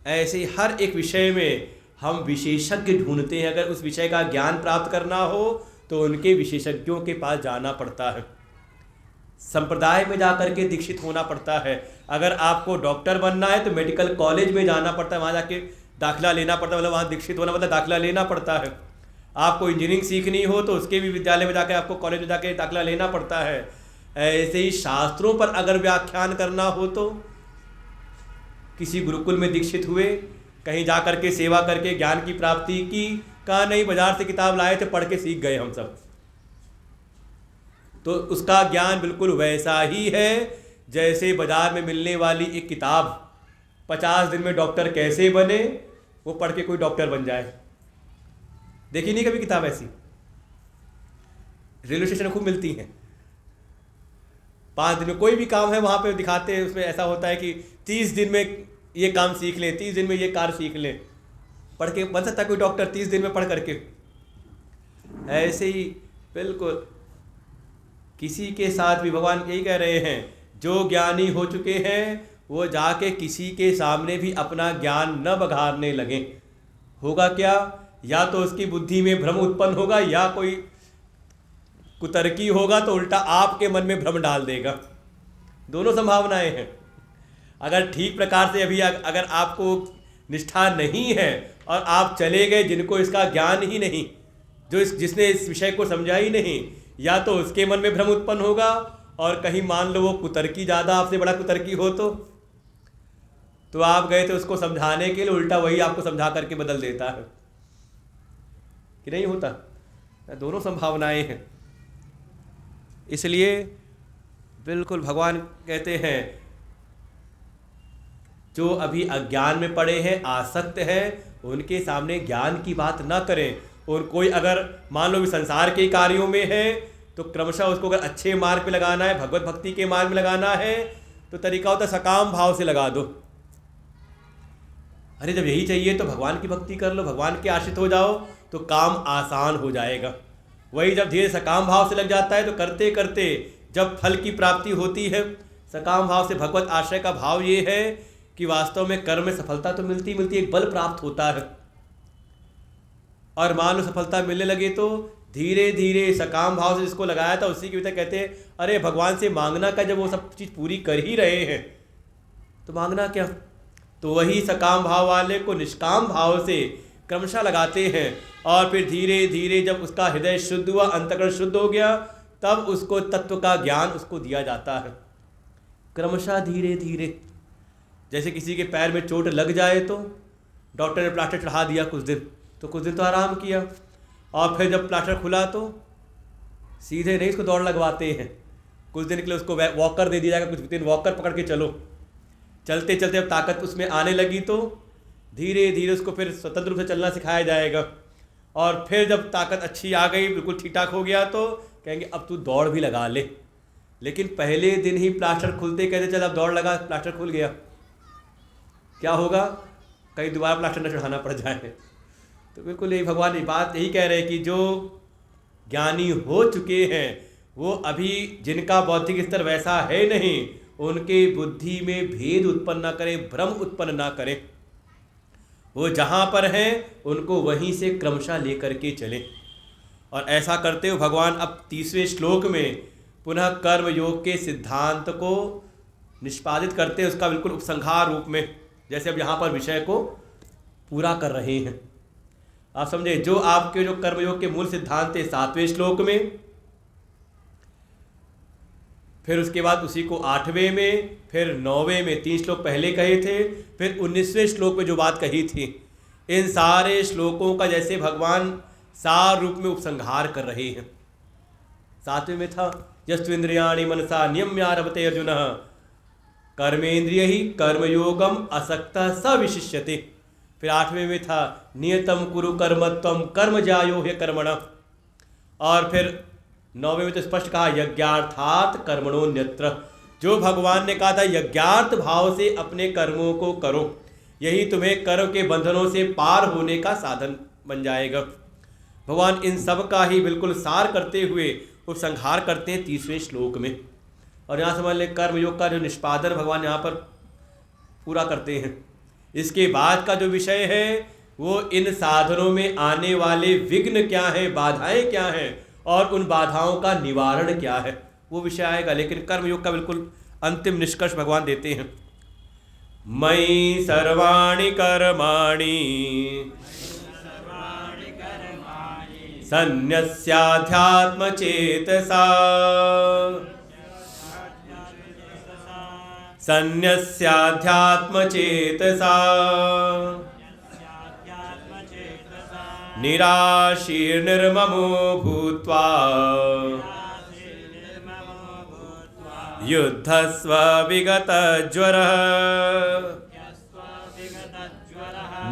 ऐसे हर एक विषय में हम विशेषज्ञ ढूंढते हैं। अगर उस विषय का ज्ञान प्राप्त करना हो तो उनके विशेषज्ञों के पास जाना पड़ता है, संप्रदाय में जाकर के दीक्षित होना पड़ता है। अगर आपको डॉक्टर बनना है तो मेडिकल कॉलेज में जाना पड़ता है, वहाँ जाके दाखिला लेना पड़ता है, मतलब वहाँ दीक्षित होना मतलब दाखिला लेना पड़ता है। आपको इंजीनियरिंग सीखनी हो तो उसके भी विद्यालय में जाकर आपको कॉलेज में जाके दाखिला लेना पड़ता है। ऐसे ही शास्त्रों पर अगर व्याख्यान करना हो तो किसी गुरुकुल में दीक्षित हुए, कहीं जा करके सेवा करके ज्ञान की प्राप्ति की, कहा नहीं बाजार से किताब लाए थे पढ़ के सीख गए हम सब, तो उसका ज्ञान बिल्कुल वैसा ही है जैसे बाजार में मिलने वाली एक किताब 50 दिन में डॉक्टर कैसे बने, वो पढ़ के कोई डॉक्टर बन जाए। देखी नहीं कभी किताब ऐसी? रेलवे स्टेशन में खूब मिलती हैं, 5 दिन में कोई भी काम है वहाँ पे दिखाते हैं, उसमें ऐसा होता है कि 30 दिन में ये काम सीख लें, 30 दिन में ये कार सीख लें, पढ़ के बन सकता है कोई डॉक्टर 30 दिन में पढ़ करके। ऐसे ही बिल्कुल किसी के साथ भी भगवान यही कह रहे हैं, जो ज्ञानी हो चुके हैं वो जाके किसी के सामने भी अपना ज्ञान न बघारने लगे। होगा क्या, या तो उसकी बुद्धि में भ्रम उत्पन्न होगा, या कोई कुतर्की होगा तो उल्टा आपके मन में भ्रम डाल देगा। दोनों संभावनाएं हैं। अगर ठीक प्रकार से अभी अगर आपको निष्ठा नहीं है और आप चले गए जिनको इसका ज्ञान ही नहीं, जिसने इस विषय को समझा ही नहीं, या तो उसके मन में भ्रम उत्पन्न होगा, और कहीं मान लो वो कुतर्की ज़्यादा आपसे बड़ा कुतर्की हो तो आप गए थे उसको समझाने के लिए, उल्टा वही आपको समझा करके बदल देता है कि नहीं होता। दोनों संभावनाएं हैं। इसलिए बिल्कुल भगवान कहते हैं जो अभी अज्ञान में पड़े हैं, आसक्त हैं, उनके सामने ज्ञान की बात ना करें। और कोई अगर मान लो भी संसार के कार्यों में है तो क्रमशः उसको अगर अच्छे मार्ग पे लगाना है, भगवत भक्ति के मार्ग में लगाना है, तो तरीका होता है सकाम भाव से लगा दो। अरे जब यही चाहिए तो भगवान की भक्ति कर लो, भगवान के आश्रित हो जाओ तो काम आसान हो जाएगा। वही जब धीरे सकाम भाव से लग जाता है तो करते करते जब फल की प्राप्ति होती है, सकाम भाव से भगवत आश्रय का भाव ये है कि वास्तव में कर्म में सफलता तो मिलती मिलती, एक बल प्राप्त होता है। और मान लो सफलता मिलने लगे तो धीरे धीरे सकाम भाव से जिसको लगाया था उसी की वजह कहते हैं अरे भगवान से मांगना का, जब वो सब चीज़ पूरी कर ही रहे हैं तो मांगना क्या। तो वही सकाम भाव वाले को निष्काम भाव से क्रमशः लगाते हैं, और फिर धीरे धीरे जब उसका हृदय शुद्ध हुआ, अंतःकरण शुद्ध हो गया, तब उसको तत्व का ज्ञान उसको दिया जाता है क्रमशः धीरे धीरे। जैसे किसी के पैर में चोट लग जाए तो डॉक्टर ने प्लास्टर चढ़ा दिया कुछ दिन, तो कुछ दिन तो आराम किया, और फिर जब प्लास्टर खुला तो सीधे नहीं उसको दौड़ लगवाते हैं, कुछ दिन के लिए उसको वॉकर दे दिया जाएगा, कुछ दिन वॉकर पकड़ के चलो। चलते चलते अब ताकत उसमें आने लगी तो धीरे धीरे उसको फिर स्वतंत्र रूप से चलना सिखाया जाएगा, और फिर जब ताकत अच्छी आ गई, बिल्कुल ठीक ठाक हो गया, तो कहेंगे अब तू दौड़ भी लगा ले, लेकिन पहले दिन ही प्लास्टर खुलते कहते चल अब दौड़ लगा, प्लास्टर खुल गया, क्या होगा? कहीं दोबारा प्लास्टर न चढ़ाना पड़ जाए। तो बिल्कुल यही भगवान ये बात यही कह रहे हैं कि जो ज्ञानी हो चुके हैं वो अभी जिनका बौद्धिक स्तर वैसा है नहीं, उनके बुद्धि में भेद उत्पन्न ना करें, भ्रम उत्पन्न ना करें। वो जहाँ पर हैं उनको वहीं से क्रमशः लेकर के चलें। और ऐसा करते हुए भगवान अब 30वें श्लोक में पुनः कर्म योग के सिद्धांत को निष्पादित करते हैं, उसका बिल्कुल उपसंहार रूप में, जैसे अब यहाँ पर विषय को पूरा कर रहे हैं। आप समझे, जो आपके जो कर्मयोग के मूल सिद्धांत थे 7वें श्लोक में, फिर उसके बाद उसी को 8वें में, फिर 9वें में 3 श्लोक पहले कहे थे, फिर 19वें श्लोक में जो बात कही थी, इन सारे श्लोकों का जैसे भगवान सार रूप में उपसंहार कर रहे हैं। 7वें में था यस्तु इंद्रियाणि मनसा नियम्यारभते अर्जुन कर्मेंद्रिय ही कर्मयोगम असक्तः स विशिष्यते। फिर 8वें में था नियतम कुरु कर्मत्वम कर्म जायो ह्य कर्मणः। और फिर 9वें में तो स्पष्ट कहा यज्ञार्थात् कर्मणोन्यत्र। जो भगवान ने कहा था यज्ञार्थ भाव से अपने कर्मों को करो, यही तुम्हें कर्म के बंधनों से पार होने का साधन बन जाएगा। भगवान इन सब का ही बिल्कुल सार करते हुए उपसंहार करते हैं 30वें श्लोक में। और यहाँ समझ लें कर्मयोग का जो निष्पादन भगवान यहाँ पर पूरा करते हैं। इसके बाद का जो विषय है वो इन साधनों में आने वाले विघ्न क्या हैं, बाधाएं क्या हैं और उन बाधाओं का निवारण क्या है, वो विषय आएगा। लेकिन कर्मयोग का बिल्कुल अंतिम निष्कर्ष भगवान देते हैं। मयि सर्वाणि कर्माणि सन्न्यस्याध्यात्मचेतसा सन्न्यस्याध्यात्मचेतसा निराशीर्निर्ममो भूत्वा युद्धस्व विगतज्वरः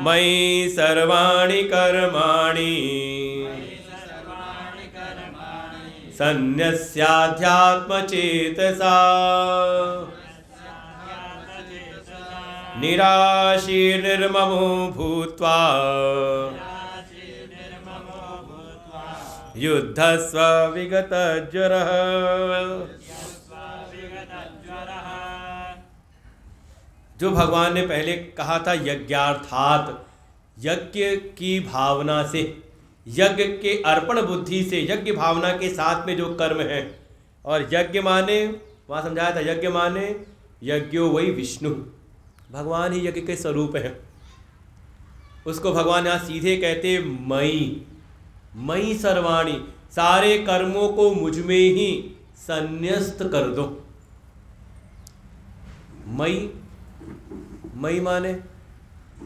मयि सर्वाणि कर्माणि सन्न्यस्याध्यात्मचेतसा निराशीर्निर्ममो भूत्वा युद्धस्व विगतज्वरः। जो भगवान ने पहले कहा था यज्ञार्थात्, यज्ञ की भावना से, यज्ञ के अर्पण बुद्धि से, यज्ञ भावना के साथ में जो कर्म है, और यज्ञ माने वहाँ समझाया था यज्ञ माने यज्ञो वही विष्णु, भगवान ही यज्ञ के स्वरूप है। उसको भगवान यहाँ सीधे कहते मई, मई सर्वाणी, सारे कर्मों को मुझ में ही संन्यस्त कर दो। मई, मई माने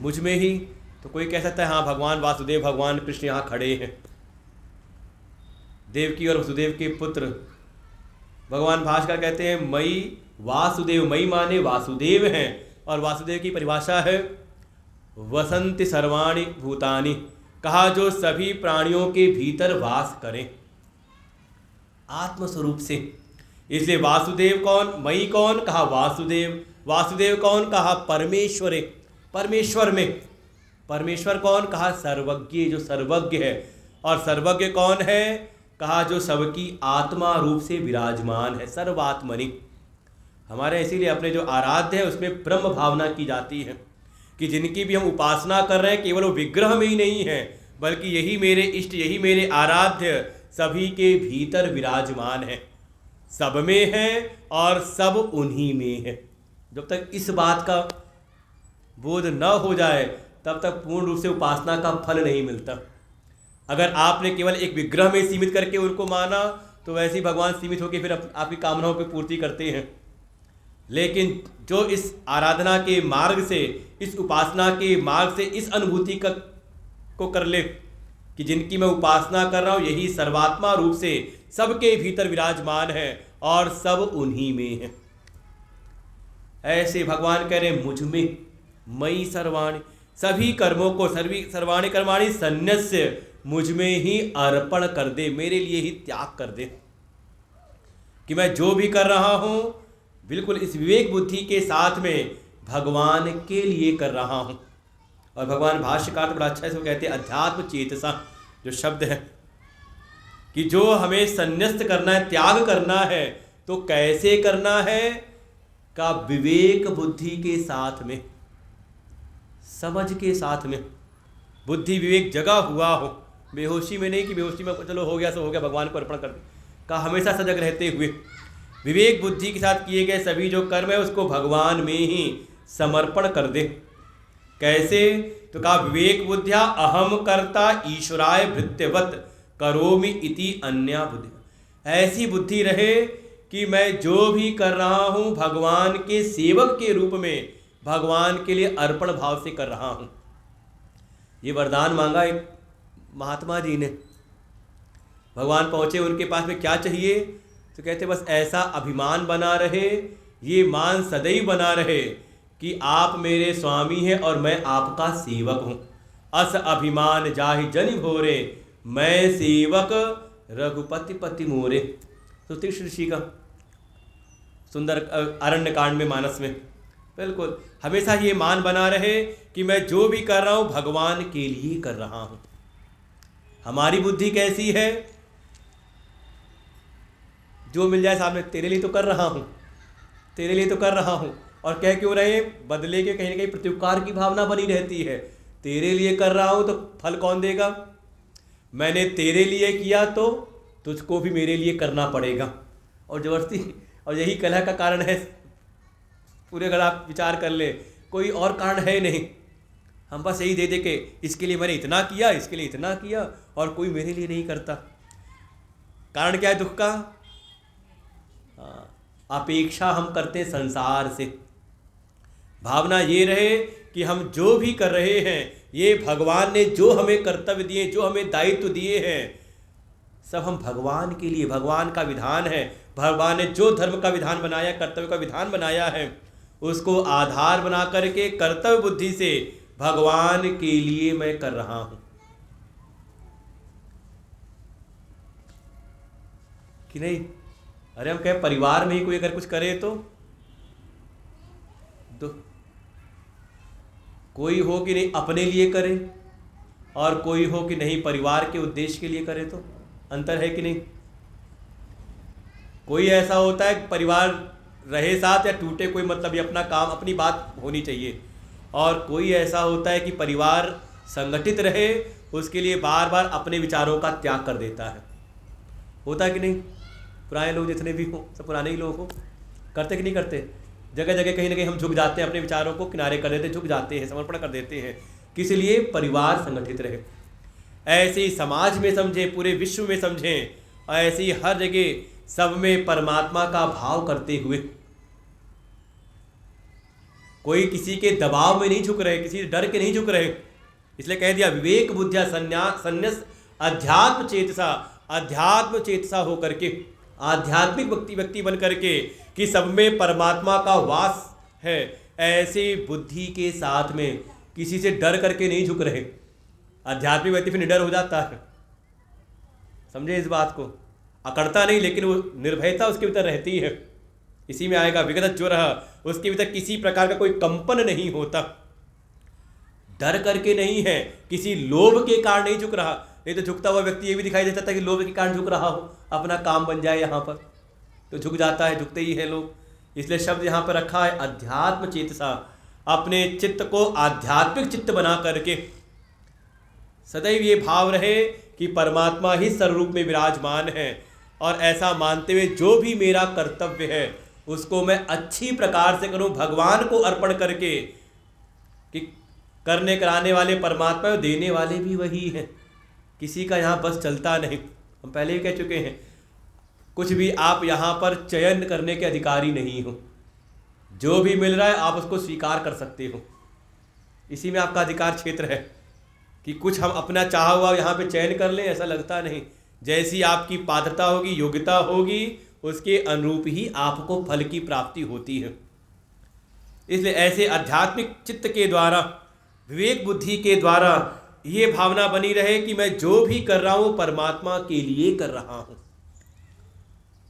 मुझ में ही। तो कोई कह सकता है हाँ भगवान वासुदेव, भगवान कृष्ण यहाँ खड़े हैं, देवकी और वसुदेव के पुत्र। भगवान भास्कर कहते हैं मई वासुदेव, मई माने वासुदेव हैं, और वासुदेव की परिभाषा है वसंति सर्वाणि भूतानि, कहा जो सभी प्राणियों के भीतर वास करें आत्मस्वरूप से। इसलिए वासुदेव कौन, मई कौन, कहा वासुदेव। वासुदेव कौन, कहा परमेश्वर, परमेश्वर में। परमेश्वर कौन, कहा सर्वज्ञ, जो सर्वज्ञ है। और सर्वज्ञ कौन है, कहा जो सबकी आत्मा रूप से विराजमान है, सर्वात्मनि। हमारे इसीलिए अपने जो आराध्य है उसमें ब्रह्म भावना की जाती है कि जिनकी भी हम उपासना कर रहे हैं केवल वो विग्रह में ही नहीं है, बल्कि यही मेरे इष्ट, यही मेरे आराध्य सभी के भीतर विराजमान है, सब में है और सब उन्हीं में है। जब तक इस बात का बोध न हो जाए तब तक पूर्ण रूप से उपासना का फल नहीं मिलता। अगर आपने केवल एक विग्रह में सीमित करके उनको माना तो वैसे ही भगवान सीमित होकर फिर आपकी कामनाओं की पूर्ति करते हैं। लेकिन जो इस आराधना के मार्ग से, इस उपासना के मार्ग से इस अनुभूति को कर ले कि जिनकी मैं उपासना कर रहा हूँ यही सर्वात्मा रूप से सबके भीतर विराजमान है और सब उन्हीं में है, ऐसे भगवान कह रहे मुझ में मई सर्वाणि, सभी कर्मों को, सर्वाणि कर्माणि सन्न्यस्य, मुझ में ही अर्पण कर दे, मेरे लिए ही त्याग कर दे। कि मैं जो भी कर रहा हूँ बिल्कुल इस विवेक बुद्धि के साथ में भगवान के लिए कर रहा हूँ। और भगवान भाष्यकार तो बड़ा अच्छा इसको कहते हैं अध्यात्म चेतसा, जो शब्द है कि जो हमें संन्यस्त करना है, त्याग करना है, तो कैसे करना है का विवेक बुद्धि के साथ में, समझ के साथ में। बुद्धि विवेक जगा हुआ हो, बेहोशी में नहीं कि बेहोशी में चलो हो गया सो हो गया भगवान को अर्पण कर दे, का हमेशा सजग रहते हुए विवेक बुद्धि के साथ किए गए सभी जो कर्म है उसको भगवान में ही समर्पण कर दे। कैसे? तो कहा विवेक बुद्धिया अहम कर्ता ईश्वराय भृत्यवत करोमि इति अन्या बुद्धि। ऐसी बुद्धि रहे कि मैं जो भी कर रहा हूँ भगवान के सेवक के रूप में भगवान के लिए अर्पण भाव से कर रहा हूँ। ये वरदान मांगा एक महात्मा जी ने। भगवान पहुँचे उनके पास में, क्या चाहिए? तो कहते बस ऐसा अभिमान बना रहे, ये मान सदैव बना रहे कि आप मेरे स्वामी हैं और मैं आपका सेवक हूँ। अस अभिमान जाहि जनि भोरे, मैं सेवक रघुपति पति मोरे। तो तीसरी ऋषि का सुंदर अरण्य कांड में, मानस में, बिल्कुल हमेशा ये मान बना रहे कि मैं जो भी कर रहा हूँ भगवान के लिए कर रहा हूँ। हमारी बुद्धि कैसी है? जो मिल जाए सामने, तेरे लिए तो कर रहा हूँ, तेरे लिए तो कर रहा हूँ। और कह क्यों रहे? बदले के कहीं ना कहीं प्रत्युपकार की भावना बनी रहती है। तेरे लिए कर रहा हूँ तो फल कौन देगा? मैंने तेरे लिए किया तो तुझको भी मेरे लिए करना पड़ेगा। और जबरदस्ती, और यही कलह का कारण है पूरे। अगर आप विचार कर ले, कोई और कारण है नहीं। हम बस यही दे दे के इसके लिए मैंने इतना किया, इसके लिए इतना किया, और कोई मेरे लिए नहीं करता। कारण क्या है दुख का? अपेक्षा हम करते संसार से। भावना ये रहे कि हम जो भी कर रहे हैं ये भगवान ने जो हमें कर्तव्य दिए, जो हमें दायित्व दिए हैं, सब हम भगवान के लिए, भगवान का विधान है। भगवान ने जो धर्म का विधान बनाया, कर्तव्य का विधान बनाया है, उसको आधार बना करके कर्तव्य बुद्धि से भगवान के लिए मैं कर रहा हूं कि नहीं। अरे हम कहें परिवार में ही कोई अगर कुछ करे तो कोई हो कि नहीं अपने लिए करे, और कोई हो कि नहीं परिवार के उद्देश्य के लिए करे, तो अंतर है कि नहीं। कोई ऐसा होता है परिवार रहे साथ या टूटे कोई मतलब, ये अपना काम अपनी बात होनी चाहिए। और कोई ऐसा होता है कि परिवार संगठित रहे, उसके लिए बार बार अपने विचारों का त्याग कर देता है। होता है कि नहीं? पुराने लोग जितने भी हों, सब पुराने ही लोग हों, करते कि नहीं करते? जगह जगह कहीं ना कहीं हम झुक जाते हैं, अपने विचारों को किनारे कर देते हैं, झुक जाते हैं, समर्पण कर देते हैं। किस लिए? परिवार संगठित रहे। ऐसे ही समाज में समझें, पूरे विश्व में समझें, और ऐसे ही हर जगह सब में परमात्मा का भाव करते हुए। कोई किसी के दबाव में नहीं झुक रहे, किसी डर के नहीं झुक रहे। इसलिए कह दिया विवेक बुद्धिया संन्यास अध्यात्म चेतसा, अध्यात्म चेतसा होकर के, आध्यात्मिक व्यक्ति बन करके कि सब में परमात्मा का वास है, ऐसे बुद्धि के साथ में किसी से डर करके नहीं झुक रहे। आध्यात्मिक व्यक्ति फिर निडर हो जाता है, समझे इस बात को। अकड़ता नहीं, लेकिन वो निर्भयता उसके भीतर रहती है। इसी में आएगा विगत जो रहा, उसके भीतर किसी प्रकार का कोई कंपन नहीं होता। डर करके नहीं है, किसी लोभ के कारण नहीं झुक रहा। नहीं तो झुकता हुआ व्यक्ति ये भी दिखाई देता था कि लोभ के कारण झुक रहा हो, अपना काम बन जाए यहाँ पर, तो झुक जाता है, झुकते ही है लोग। इसलिए शब्द यहाँ पर रखा है अध्यात्म चेतसा, अपने चित्त को आध्यात्मिक चित्त बना करके सदैव ये भाव रहे कि परमात्मा ही सर्वरूप में विराजमान है। और ऐसा मानते हुए जो भी मेरा कर्तव्य है उसको मैं अच्छी प्रकार से करूं, भगवान को अर्पण करके, कि करने कराने वाले परमात्मा और देने वाले भी वही हैं। किसी का यहाँ बस चलता नहीं। हम पहले ही कह चुके हैं, कुछ भी आप यहाँ पर चयन करने के अधिकारी नहीं हो। जो भी मिल रहा है आप उसको स्वीकार कर सकते हो। इसी में आपका अधिकार क्षेत्र है कि कुछ हम अपना चाहा हुआ यहाँ पे चयन कर लें, ऐसा लगता नहीं। जैसी आपकी पात्रता होगी, योग्यता होगी, उसके अनुरूप ही आपको फल की प्राप्ति होती है। इसलिए ऐसे आध्यात्मिक चित्त के द्वारा, विवेक बुद्धि के द्वारा ये भावना बनी रहे कि मैं जो भी कर रहा हूँ परमात्मा के लिए कर रहा हूँ।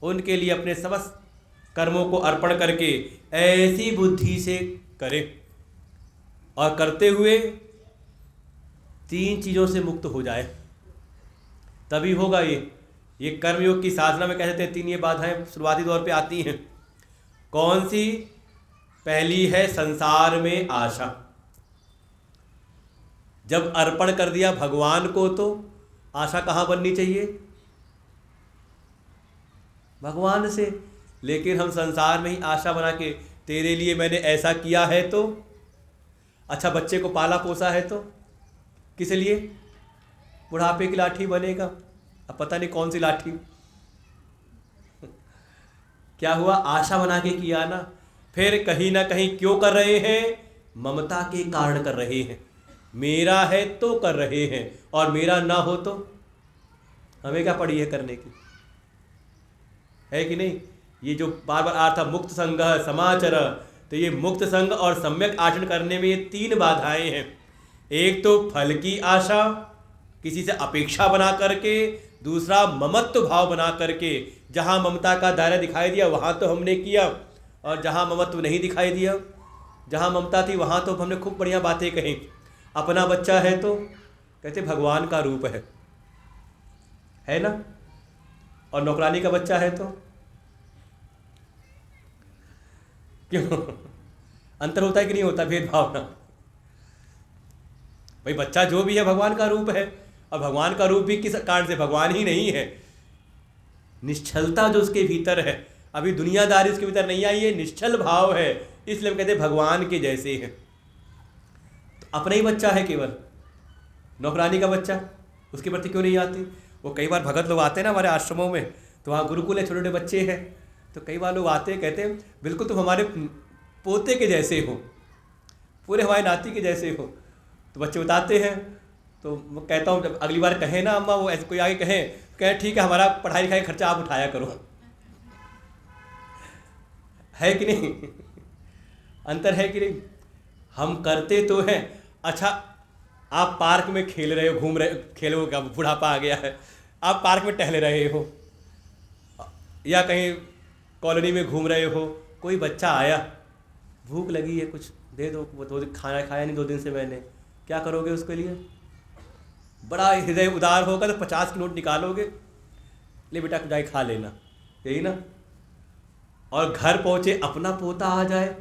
उनके लिए अपने समस्त कर्मों को अर्पण करके ऐसी बुद्धि से करें और करते हुए 3 चीज़ों से मुक्त हो जाए, तभी होगा ये कर्मयोग की साधना में कहते हैं 3 ये बाधाएं शुरुआती दौर पे आती हैं। कौन सी? पहली है संसार में आशा। जब अर्पण कर दिया भगवान को तो आशा कहाँ बननी चाहिए? भगवान से। लेकिन हम संसार में ही आशा बना के, तेरे लिए मैंने ऐसा किया है तो, अच्छा बच्चे को पाला पोसा है तो, किस लिए? बुढ़ापे की लाठी बनेगा। अब पता नहीं कौन सी लाठी। क्या हुआ? आशा बना के किया ना। फिर कहीं ना कहीं क्यों कर रहे हैं? ममता के कारण कर रहे हैं। मेरा है तो कर रहे हैं, और मेरा ना हो तो हमें क्या पड़ी है करने की? है कि नहीं? ये जो बार बार आ रहा था मुक्त संग समाचर, तो ये मुक्त संग और सम्यक आचरण करने में ये 3 बाधाएं हैं। एक तो फल की आशा, किसी से अपेक्षा बना करके। दूसरा ममत्व भाव बना करके, जहाँ ममता का दायरा दिखाई दिया वहाँ तो हमने किया, और जहाँ ममत्व नहीं दिखाई दिया, जहाँ ममता थी वहाँ तो हमने खूब बढ़िया बातें कही। अपना बच्चा है तो कहते भगवान का रूप है ना, और नौकरानी का बच्चा है तो क्यों? अंतर होता है कि नहीं होता? भेदभाव ना। भाई बच्चा जो भी है भगवान का रूप है, और भगवान का रूप भी किस कारण से? भगवान ही नहीं है। निश्चलता जो उसके भीतर है, अभी दुनियादारी उसके भीतर नहीं आई है, निश्चल भाव है, इसलिए हम कहते हैं भगवान के जैसे है। तो अपना ही बच्चा है केवल, नौकरानी का बच्चा उसके प्रति क्यों नहीं आती? वो कई बार भगत लोग आते हैं ना हमारे आश्रमों में, तो वहाँ गुरुकुल है, छोटे छोटे बच्चे हैं, तो कई बार लोग आते हैं, कहते हैं बिल्कुल तुम हमारे पोते के जैसे हो, पूरे हमारे नाती के जैसे हो। तो बच्चे बताते हैं, तो मैं कहता हूँ जब अगली बार कहें ना अम्मा, वो ऐसे कोई आगे कहे ठीक है हमारा पढ़ाई लिखाई खर्चा आप उठाया करो। है कि नहीं? अंतर है कि नहीं? हम करते तो हैं। अच्छा आप पार्क में खेल रहे हो, घूम रहे, खेलो का बुढ़ापा आ गया है, आप पार्क में टहल रहे हो या कहीं कॉलोनी में घूम रहे हो, कोई बच्चा आया, भूख लगी है कुछ दे दो, वो 2 दिन खाना खाया नहीं 2 दिन से मैंने, क्या करोगे उसके लिए? बड़ा हृदय उदार होगा तो 50 के नोट निकालोगे, ले बेटा जाए खा लेना, यही ना। और घर पहुंचे अपना पोता आ जाए,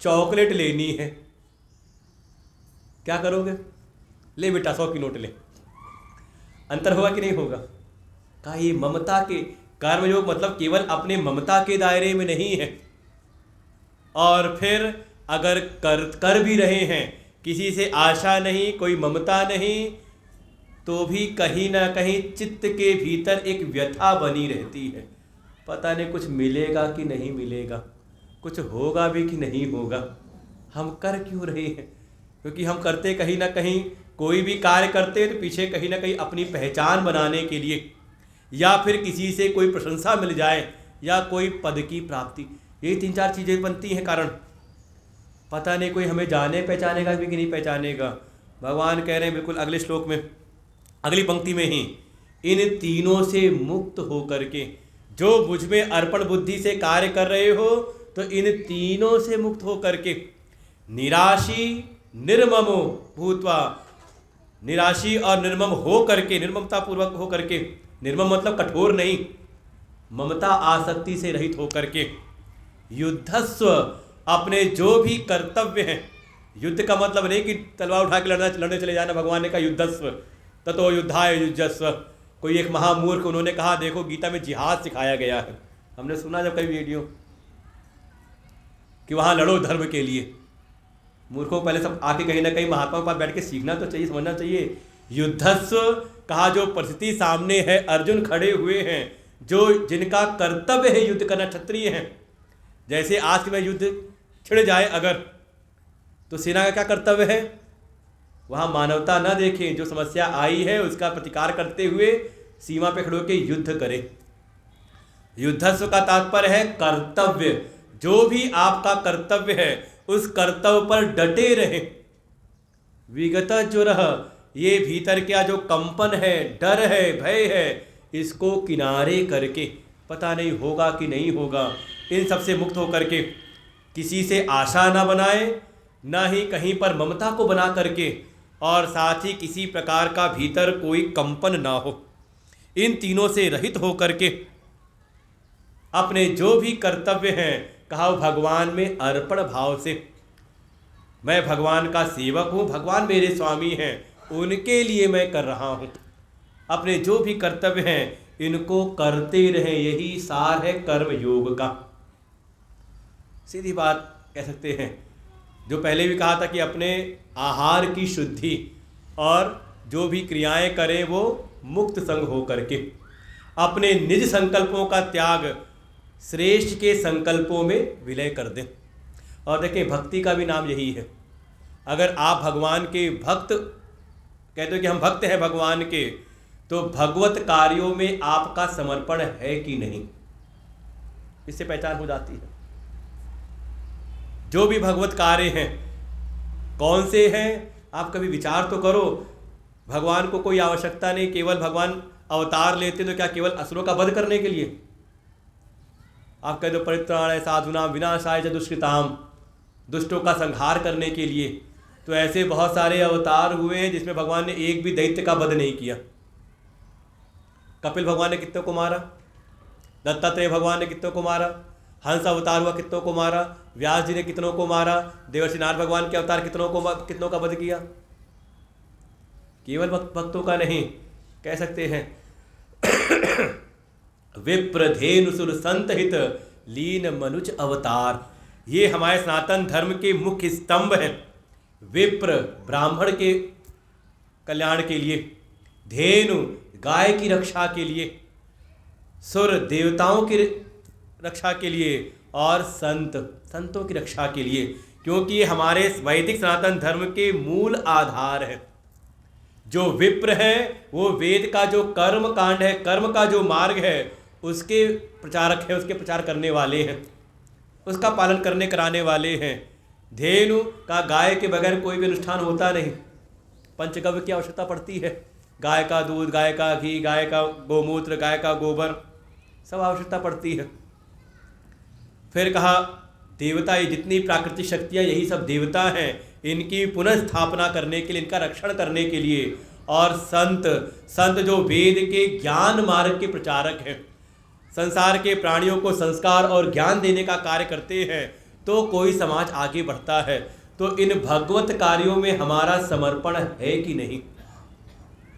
चॉकलेट लेनी है, क्या करोगे? ले बेटा 100 की नोट ले। अंतर होगा कि नहीं होगा? कहा ये ममता के कर्मयोग मतलब केवल अपने ममता के दायरे में नहीं है। और फिर अगर कर भी रहे हैं, किसी से आशा नहीं, कोई ममता नहीं, तो भी कहीं ना कहीं चित्त के भीतर एक व्यथा बनी रहती है। पता नहीं कुछ मिलेगा कि नहीं मिलेगा, कुछ होगा भी कि नहीं होगा। हम कर क्यों रहे हैं? क्योंकि हम करते कहीं ना कहीं, कोई भी कार्य करते तो पीछे कहीं ना कहीं अपनी पहचान बनाने के लिए, या फिर किसी से कोई प्रशंसा मिल जाए, या कोई पद की प्राप्ति, यही 3-4 चीज़ें बनती हैं कारण। पता नहीं कोई हमें जाने पहचानेगा भी कि नहीं पहचानेगा। भगवान कह रहे हैं बिल्कुल अगले श्लोक में, अगली पंक्ति में ही, इन तीनों से मुक्त हो करके, जो मुझ में अर्पण बुद्धि से कार्य कर रहे हो, तो इन तीनों से मुक्त हो करके निराशी निर्ममो भूत्वा, निराशी और निर्मम हो करके, निर्ममता पूर्वक हो करके, निर्मम मतलब कठोर नहीं, ममता आसक्ति से रहित हो करके, युद्धस्व, अपने जो भी कर्तव्य हैं, युद्ध का मतलब नहीं कि तलवार उठा के लड़ने चले जाना, भगवान ने कहा युद्धस्व ततो युद्धाय युजस्व। कोई एक महामूर्ख उन्होंने कहा देखो गीता में जिहाद सिखाया गया है, हमने सुना जब कई वीडियो कि वहाँ लड़ो धर्म के लिए। मूर्खों को पहले सब आके कहीं ना कहीं महात्मा के पास बैठ के सीखना तो चाहिए, समझना चाहिए। युद्धस्व कहा, जो परिस्थिति सामने है, अर्जुन खड़े हुए हैं, जो जिनका कर्तव्य है युद्ध करना, क्षत्रिय हैं। जैसे आज में युद्ध छिड़ जाए अगर, तो सेना का क्या कर्तव्य है? वहाँ मानवता न देखें, जो समस्या आई है उसका प्रतिकार करते हुए सीमा पे खड़े होकर युद्ध करें। युद्धस्व का तात्पर्य है कर्तव्य, जो भी आपका कर्तव्य है उस कर्तव्य पर डटे रहे। विगत जो रह, ये भीतर क्या जो कंपन है, डर है, भय है, इसको किनारे करके पता नहीं होगा कि नहीं होगा। इन सब से मुक्त होकर के किसी से आशा ना बनाए, ना ही कहीं पर ममता को बना करके, और साथ ही किसी प्रकार का भीतर कोई कंपन ना हो। इन तीनों से रहित हो करके अपने जो भी कर्तव्य हैं, कहा भगवान में अर्पण भाव से, मैं भगवान का सेवक हूँ, भगवान मेरे स्वामी हैं, उनके लिए मैं कर रहा हूँ। अपने जो भी कर्तव्य हैं इनको करते रहें, यही सार है कर्म योग का। सीधी बात कह सकते हैं। जो पहले भी कहा था कि अपने आहार की शुद्धि और जो भी क्रियाएं करें वो मुक्त संग हो करके, अपने निज संकल्पों का त्याग श्रेष्ठ के संकल्पों में विलय कर दें। और देखें, भक्ति का भी नाम यही है। अगर आप भगवान के भक्त कहते हो कि हम भक्त हैं भगवान के, तो भगवत कार्यों में आपका समर्पण है कि नहीं, इससे पहचान हो जाती है। जो भी भगवत कार्य हैं कौन से हैं, आप कभी विचार तो करो। भगवान को कोई आवश्यकता नहीं, केवल भगवान अवतार लेते तो क्या केवल असुरों का वध करने के लिए? आप कह दो परित्राणाय साधूनां विनाशाय च दुष्कृताम, दुष्टों का संहार करने के लिए। तो ऐसे बहुत सारे अवतार हुए हैं जिसमें भगवान ने एक भी दैत्य का वध नहीं किया। कपिल भगवान ने कितनों को मारा, दत्तात्रेय भगवान ने कितनों को मारा, हंस अवतार हुआ कितनों को मारा, व्यास जी ने कितनों को मारा, देवर्षि नारद भगवान के अवतार कितनों का वध किया। केवल भक्तों का नहीं, कह सकते हैं विप्रधेनु सुर संत हित लीन मनुज अवतार, ये हमारे सनातन धर्म के मुख्य स्तंभ हैं। विप्र ब्राह्मण के कल्याण के लिए, धेनु गाय की रक्षा के लिए, सुर देवताओं की रक्षा के लिए, और संतों की रक्षा के लिए, क्योंकि ये हमारे वैदिक सनातन धर्म के मूल आधार है। जो विप्र है वो वेद का जो कर्म कांड है, कर्म का जो मार्ग है उसके प्रचारक है, उसके प्रचार करने वाले हैं, उसका पालन करने कराने वाले हैं। धेनु का गाय के बगैर कोई भी अनुष्ठान होता नहीं। पंचगव्य की आवश्यकता पड़ती है, गाय का दूध, गाय का घी, गाय का गोमूत्र, गाय का गोबर, सब आवश्यकता पड़ती है। फिर कहा देवता, ये जितनी प्राकृतिक शक्तियाँ यही सब देवता हैं, इनकी पुनः स्थापना करने के लिए, इनका रक्षण करने के लिए। और संत जो वेद के ज्ञान मार्ग के प्रचारक हैं, संसार के प्राणियों को संस्कार और ज्ञान देने का कार्य करते हैं, तो कोई समाज आगे बढ़ता है। तो इन भगवत कार्यों में हमारा समर्पण है कि नहीं?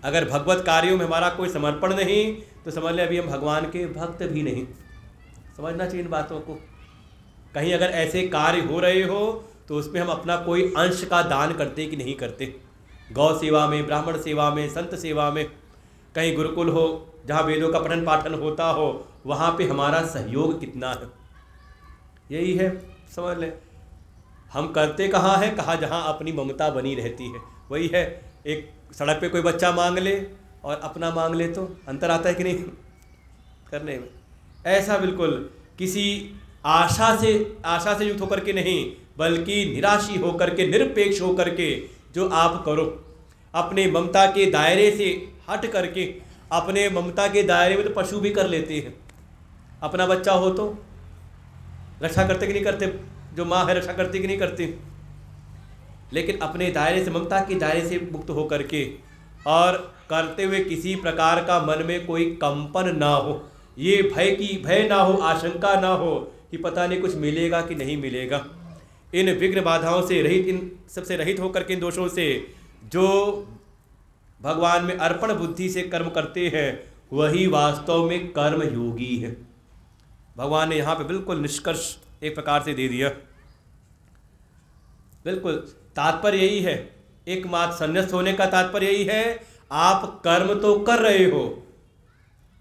अगर भगवत कार्यों में हमारा कोई समर्पण नहीं तो समझ लें अभी हम भगवान के भक्त भी नहीं। समझना चाहिए इन बातों को। कहीं अगर ऐसे कार्य हो रहे हो तो उसमें हम अपना कोई अंश का दान करते कि नहीं करते। गौ सेवा में, ब्राह्मण सेवा में, संत सेवा में, कहीं गुरुकुल हो जहाँ वेदों का पठन पाठन होता हो, वहाँ पे हमारा सहयोग कितना है, यही है। समझ लें हम करते कहाँ हैं, कहाँ जहाँ अपनी ममता बनी रहती है वही है। एक सड़क पे कोई बच्चा मांग ले और अपना मांग ले तो अंतर आता है कि नहीं करने में? ऐसा बिल्कुल किसी आशा से युक्त होकर के नहीं, बल्कि निराशी होकर के, निरपेक्ष होकर के जो आप करो, अपने ममता के दायरे से हट करके। अपने ममता के दायरे में तो पशु भी कर लेते हैं। अपना बच्चा हो तो रक्षा करते कि नहीं करते? जो माँ है रक्षा करती कि नहीं करती? लेकिन अपने दायरे से, ममता के दायरे से मुक्त हो करके और करते हुए किसी प्रकार का मन में कोई कंपन ना हो, ये भय ना हो, आशंका ना हो कि पता नहीं कुछ मिलेगा कि नहीं मिलेगा। इन विघ्न बाधाओं से रहित, इन सबसे रहित होकर के, इन दोषों से जो भगवान में अर्पण बुद्धि से कर्म करते हैं वही वास्तव में कर्म योगी है। भगवान ने यहाँ पे बिल्कुल निष्कर्ष एक प्रकार से दे दिया। बिल्कुल तात्पर्य यही है, एकमात्र संन्यास्त होने का तात्पर्य यही है, आप कर्म तो कर रहे हो,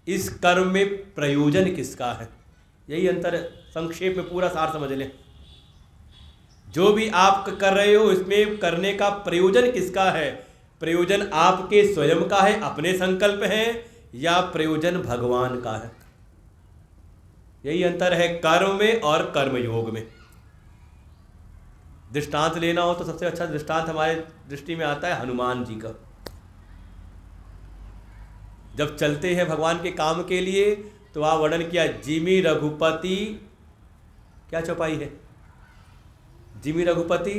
इस कर्म में प्रयोजन किसका है, यही अंतर है। संक्षेप में पूरा सार समझ लें। जो भी आप कर रहे हो इसमें करने का प्रयोजन किसका है? प्रयोजन आपके स्वयं का है, अपने संकल्प है, या प्रयोजन भगवान का है? यही अंतर है कर्म में और कर्मयोग में। दृष्टांत लेना हो तो सबसे अच्छा दृष्टांत हमारे दृष्टि में आता है हनुमान जी का। जब चलते हैं भगवान के काम के लिए तो वहाँ वर्णन किया जिमि रघुपति, क्या चौपाई है? जिमि रघुपति,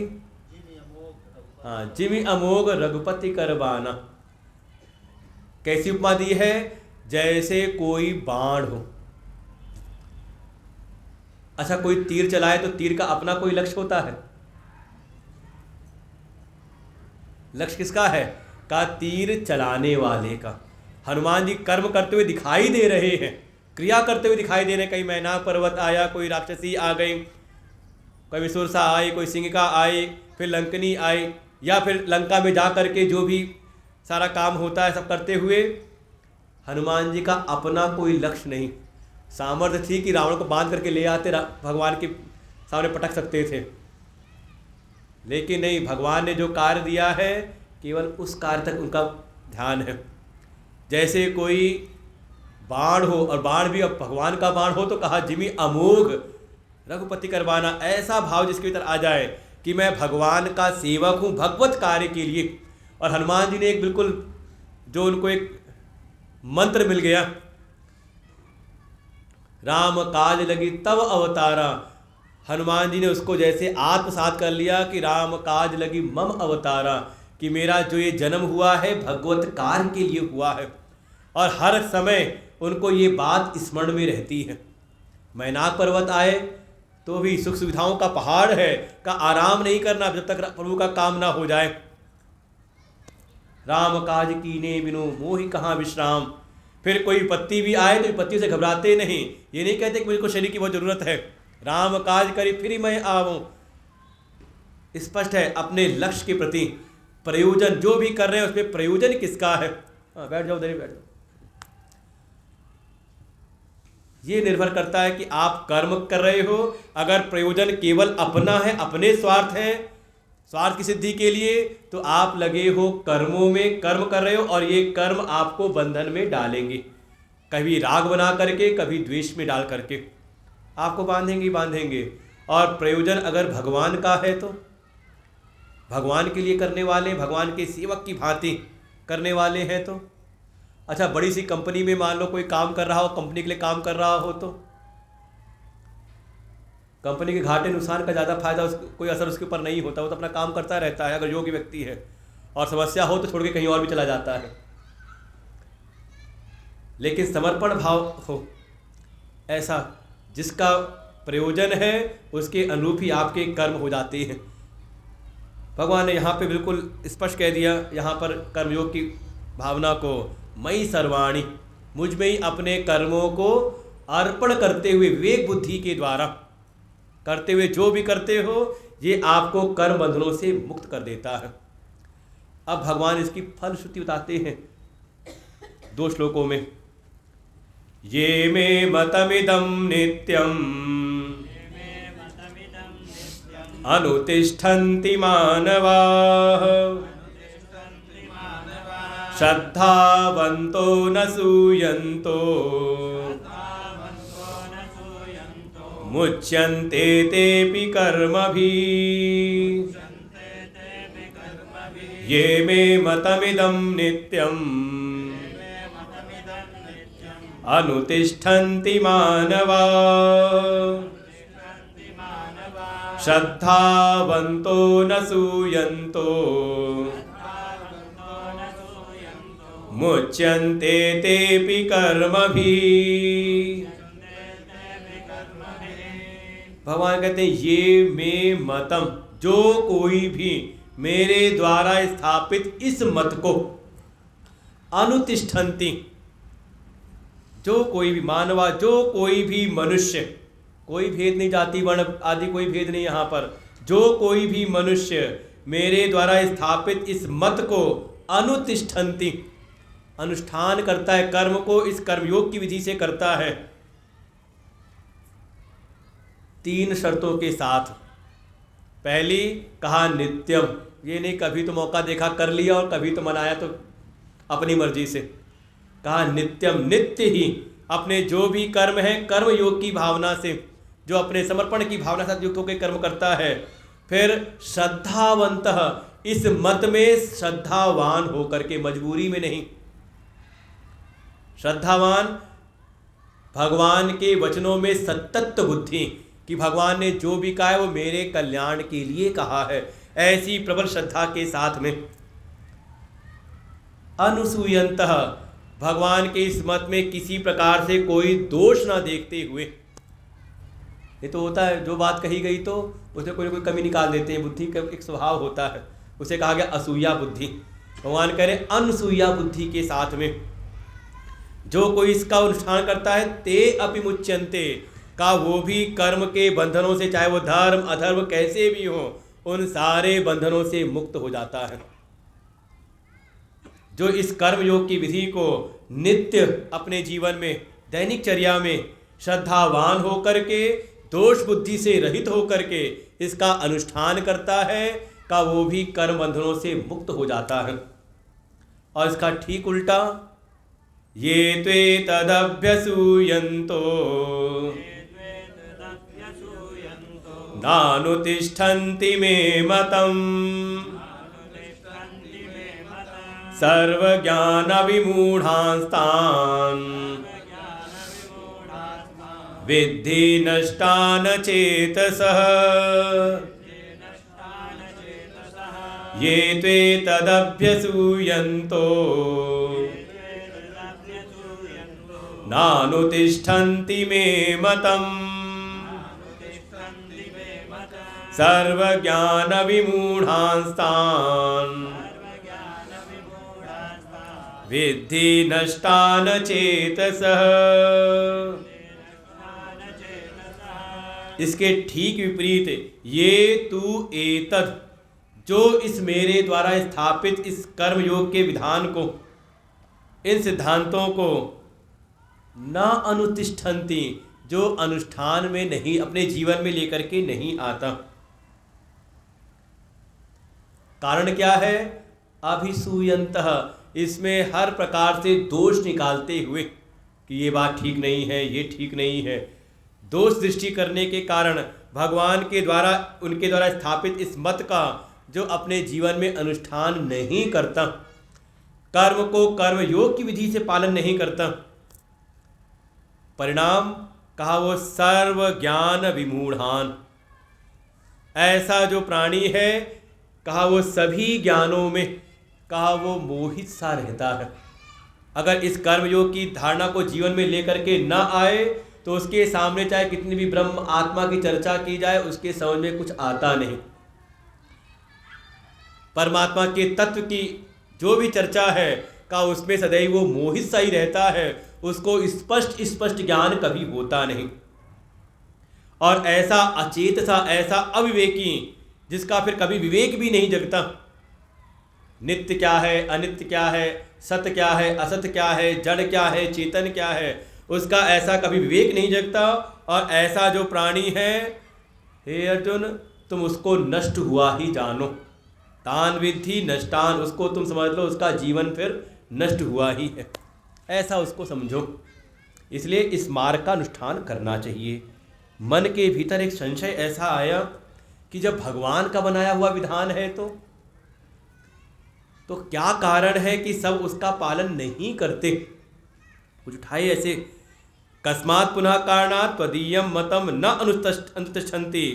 हाँ, जिमि अमोघ रघुपति करबाना। कैसी उपमा दी है? जैसे कोई बाण हो। अच्छा, कोई तीर चलाए तो तीर का अपना कोई लक्ष्य होता है? लक्ष्य किसका है? का तीर चलाने वाले का। हनुमान जी कर्म करते हुए दिखाई दे रहे हैं, क्रिया करते हुए दिखाई दे रहे हैं। कहीं मैनाक पर्वत आया, कोई राक्षसी आ गई, कोई विसुरसा आई, कोई सिंहिका आई, फिर लंकनी आई, या फिर लंका में जा करके जो भी सारा काम होता है सब करते हुए हनुमान जी का अपना कोई लक्ष्य नहीं। सामर्थ्य थी कि रावण को बांध करके ले आते, भगवान के सामने पटक सकते थे, लेकिन नहीं, भगवान ने जो कार्य दिया है केवल उस कार्य तक उनका ध्यान है। जैसे कोई बाण हो, और बाण भी अब भगवान का बाण हो, तो कहा जिमि अमोघ रघुपति करवाना। ऐसा भाव जिसके भीतर आ जाए कि मैं भगवान का सेवक हूँ भगवत कार्य के लिए। और हनुमान जी ने एक बिल्कुल जो उनको एक मंत्र मिल गया, राम काज लगी तब अवतारा। हनुमान जी ने उसको जैसे आत्मसात कर लिया कि राम काज लगी मम अवतारा, कि मेरा जो ये जन्म हुआ है भगवत कार्य के लिए हुआ है। और हर समय उनको ये बात स्मरण में रहती है। मैनाक पर्वत आए तो भी सुख सुविधाओं का पहाड़ है, का आराम नहीं करना जब तक प्रभु का काम ना हो जाए। राम काज कीने बिनु मोहि कहाँ विश्राम। फिर कोई विपत्ति भी आए तो विपत्ति से घबराते नहीं, ये नहीं कहते कि मुझको शरीर की बहुत ज़रूरत है, राम काज करी फिर मैं आऊँ। स्पष्ट है अपने लक्ष्य के प्रति प्रयोजन जो भी कर रहे हैं उसमें प्रयोजन किसका है। हाँ, बैठ जाओ, बैठ जाओ। ये निर्भर करता है कि आप कर्म कर रहे हो, अगर प्रयोजन केवल अपना है, अपने स्वार्थ है, स्वार्थ की सिद्धि के लिए, तो आप लगे हो कर्मों में, कर्म कर रहे हो, और ये कर्म आपको बंधन में डालेंगे, कभी राग बना करके, कभी द्वेष में डाल करके आपको बांधेंगे। और प्रयोजन अगर भगवान का है तो भगवान के लिए करने वाले, भगवान के सेवक की भांति करने वाले हैं तो। अच्छा, बड़ी सी कंपनी में मान लो कोई काम कर रहा हो, कंपनी के लिए काम कर रहा हो, तो कंपनी के घाटे नुकसान का ज़्यादा फायदा कोई असर उसके ऊपर नहीं होता, वो तो अपना काम करता रहता है अगर योग्य व्यक्ति है, और समस्या हो तो छोड़ के कहीं और भी चला जाता है। लेकिन समर्पण भाव हो ऐसा, जिसका प्रयोजन है उसके अनुरूप ही आपके कर्म हो जाते हैं। भगवान ने यहाँ पे बिल्कुल स्पष्ट कह दिया, यहाँ पर कर्मयोग की भावना को, मई सर्वाणी, मुझ में ही अपने कर्मों को अर्पण करते हुए, विवेक बुद्धि के द्वारा करते हुए जो भी करते हो, ये आपको कर्म बंधनों से मुक्त कर देता है। अब भगवान इसकी फलश्रुति बताते हैं 2 श्लोकों में। ये मे मतमिदं नित्यम् अनुतिष्ठन्ति मानवाः श्रद्धावन्तो न सूयन्तो मुच्यन्ते तेऽपि कर्मभिः। ये मे मतमिदं नित्यम् अनुतिष्ठन्ति मानवाः श्रद्धावन्तो न सूयन्तो मुच्यन्ते तेऽपि कर्मभिः। भगवान कहते हैं ये मे मतम, जो कोई भी मेरे द्वारा स्थापित इस मत को, अनुतिष्ठन्ति, जो कोई भी मानवा, जो कोई भी मनुष्य, कोई भेद नहीं, जाति वर्ण आदि कोई भेद नहीं यहाँ पर, जो कोई भी मनुष्य मेरे द्वारा स्थापित इस मत को अनुतिष्ठन्ति, अनुष्ठान करता है, कर्म को इस कर्मयोग की विधि से करता है 3 शर्तों के साथ। पहली कहा नित्यम, ये नहीं कभी तो मौका देखा कर लिया और कभी तो मनाया तो अपनी मर्जी से। कहा नित्यम, नित्य ही अपने जो भी कर्म है कर्म योग की भावना से, जो अपने समर्पण की भावना से युक्त होकर कर्म करता है। फिर श्रद्धावंतः, इस मत में श्रद्धावान होकर के, मजबूरी में नहीं, श्रद्धावान भगवान के वचनों में सतत बुद्धि कि भगवान ने जो भी कहा है वो मेरे कल्याण के लिए कहा है, ऐसी प्रबल श्रद्धा के साथ में अनुसूयंतः भगवान के इस मत में किसी प्रकार से कोई दोष ना देखते हुए, ये तो होता है जो बात कही गई तो उसमें कोई ना कोई कमी निकाल देते हैं, बुद्धि का एक स्वभाव होता है, उसे कहा गया असूया बुद्धि। भगवान कह रहे अनसूया बुद्धि के साथ में जो कोई इसका अनुष्ठान करता है ते अपि मुच्यन्ते का वो भी कर्म के बंधनों से, चाहे वो धर्म अधर्म कैसे भी हो, उन सारे बंधनों से मुक्त हो जाता है। जो इस कर्म योग की विधि को नित्य अपने जीवन में दैनिक चर्या में श्रद्धावान होकर के दोष बुद्धि से रहित होकर के इसका अनुष्ठान करता है का वो भी कर्म बंधनों से मुक्त हो जाता है। और इसका ठीक उल्टा, ये त्वे तदभ्यसूयन्तो नानुतिष्ठन्ति मे मतम् सर्वज्ञान विमूढ़ांस्तान् विद्धि नष्टान चेतसः ये त्वे तदभ्यसूयन्तो नानुतिष्ठन्ति मे मतम् सर्वज्ञान विमूढ़ांस्तान् विद्धि नष्टान चेतसः। इसके ठीक विपरीत ये तू एतद, जो इस मेरे द्वारा स्थापित इस कर्म योग के विधान को, इन सिद्धांतों को न अनुतिष्ठन्ति, जो अनुष्ठान में नहीं, अपने जीवन में लेकर के नहीं आता। कारण क्या है? अभिसूयन्तः, इसमें हर प्रकार से दोष निकालते हुए कि ये बात ठीक नहीं है, ये ठीक नहीं है, दोष दृष्टि करने के कारण भगवान के द्वारा, उनके द्वारा स्थापित इस मत का जो अपने जीवन में अनुष्ठान नहीं करता, कर्म को कर्म योग की विधि से पालन नहीं करता, परिणाम कहा वो सर्व ज्ञान विमूढ़ान, ऐसा जो प्राणी है कहा वो सभी ज्ञानों में कहा वो मोहित सा रहता है। अगर इस कर्म योग की धारणा को जीवन में लेकर के न आए तो उसके सामने चाहे कितनी भी ब्रह्म आत्मा की चर्चा की जाए उसके समझ में कुछ आता नहीं। परमात्मा के तत्व की जो भी चर्चा है का उसमें सदैव वो मोहित सा ही रहता है, उसको स्पष्ट ज्ञान कभी होता नहीं। और ऐसा अचेत सा, ऐसा अविवेकी जिसका फिर कभी विवेक भी नहीं जगता, नित्य क्या है, अनित्य क्या है, सत्य क्या है, असत्य क्या है, जड़ क्या है, चेतन क्या है, उसका ऐसा कभी विवेक नहीं जगता। और ऐसा जो प्राणी है, हे अर्जुन, तुम उसको नष्ट हुआ ही जानो, तान विद्धि नष्टान, उसको तुम समझ लो उसका जीवन फिर नष्ट हुआ ही है, ऐसा उसको समझो। इसलिए इस मार्ग का अनुष्ठान करना चाहिए। मन के भीतर एक संशय ऐसा आया कि जब भगवान का बनाया हुआ विधान है तो क्या कारण है कि सब उसका पालन नहीं करते? कुछ उठाए ऐसे, कस्मात् पुनः कारणात् त्वदीयं मतम न अनुतिष्ठन्ति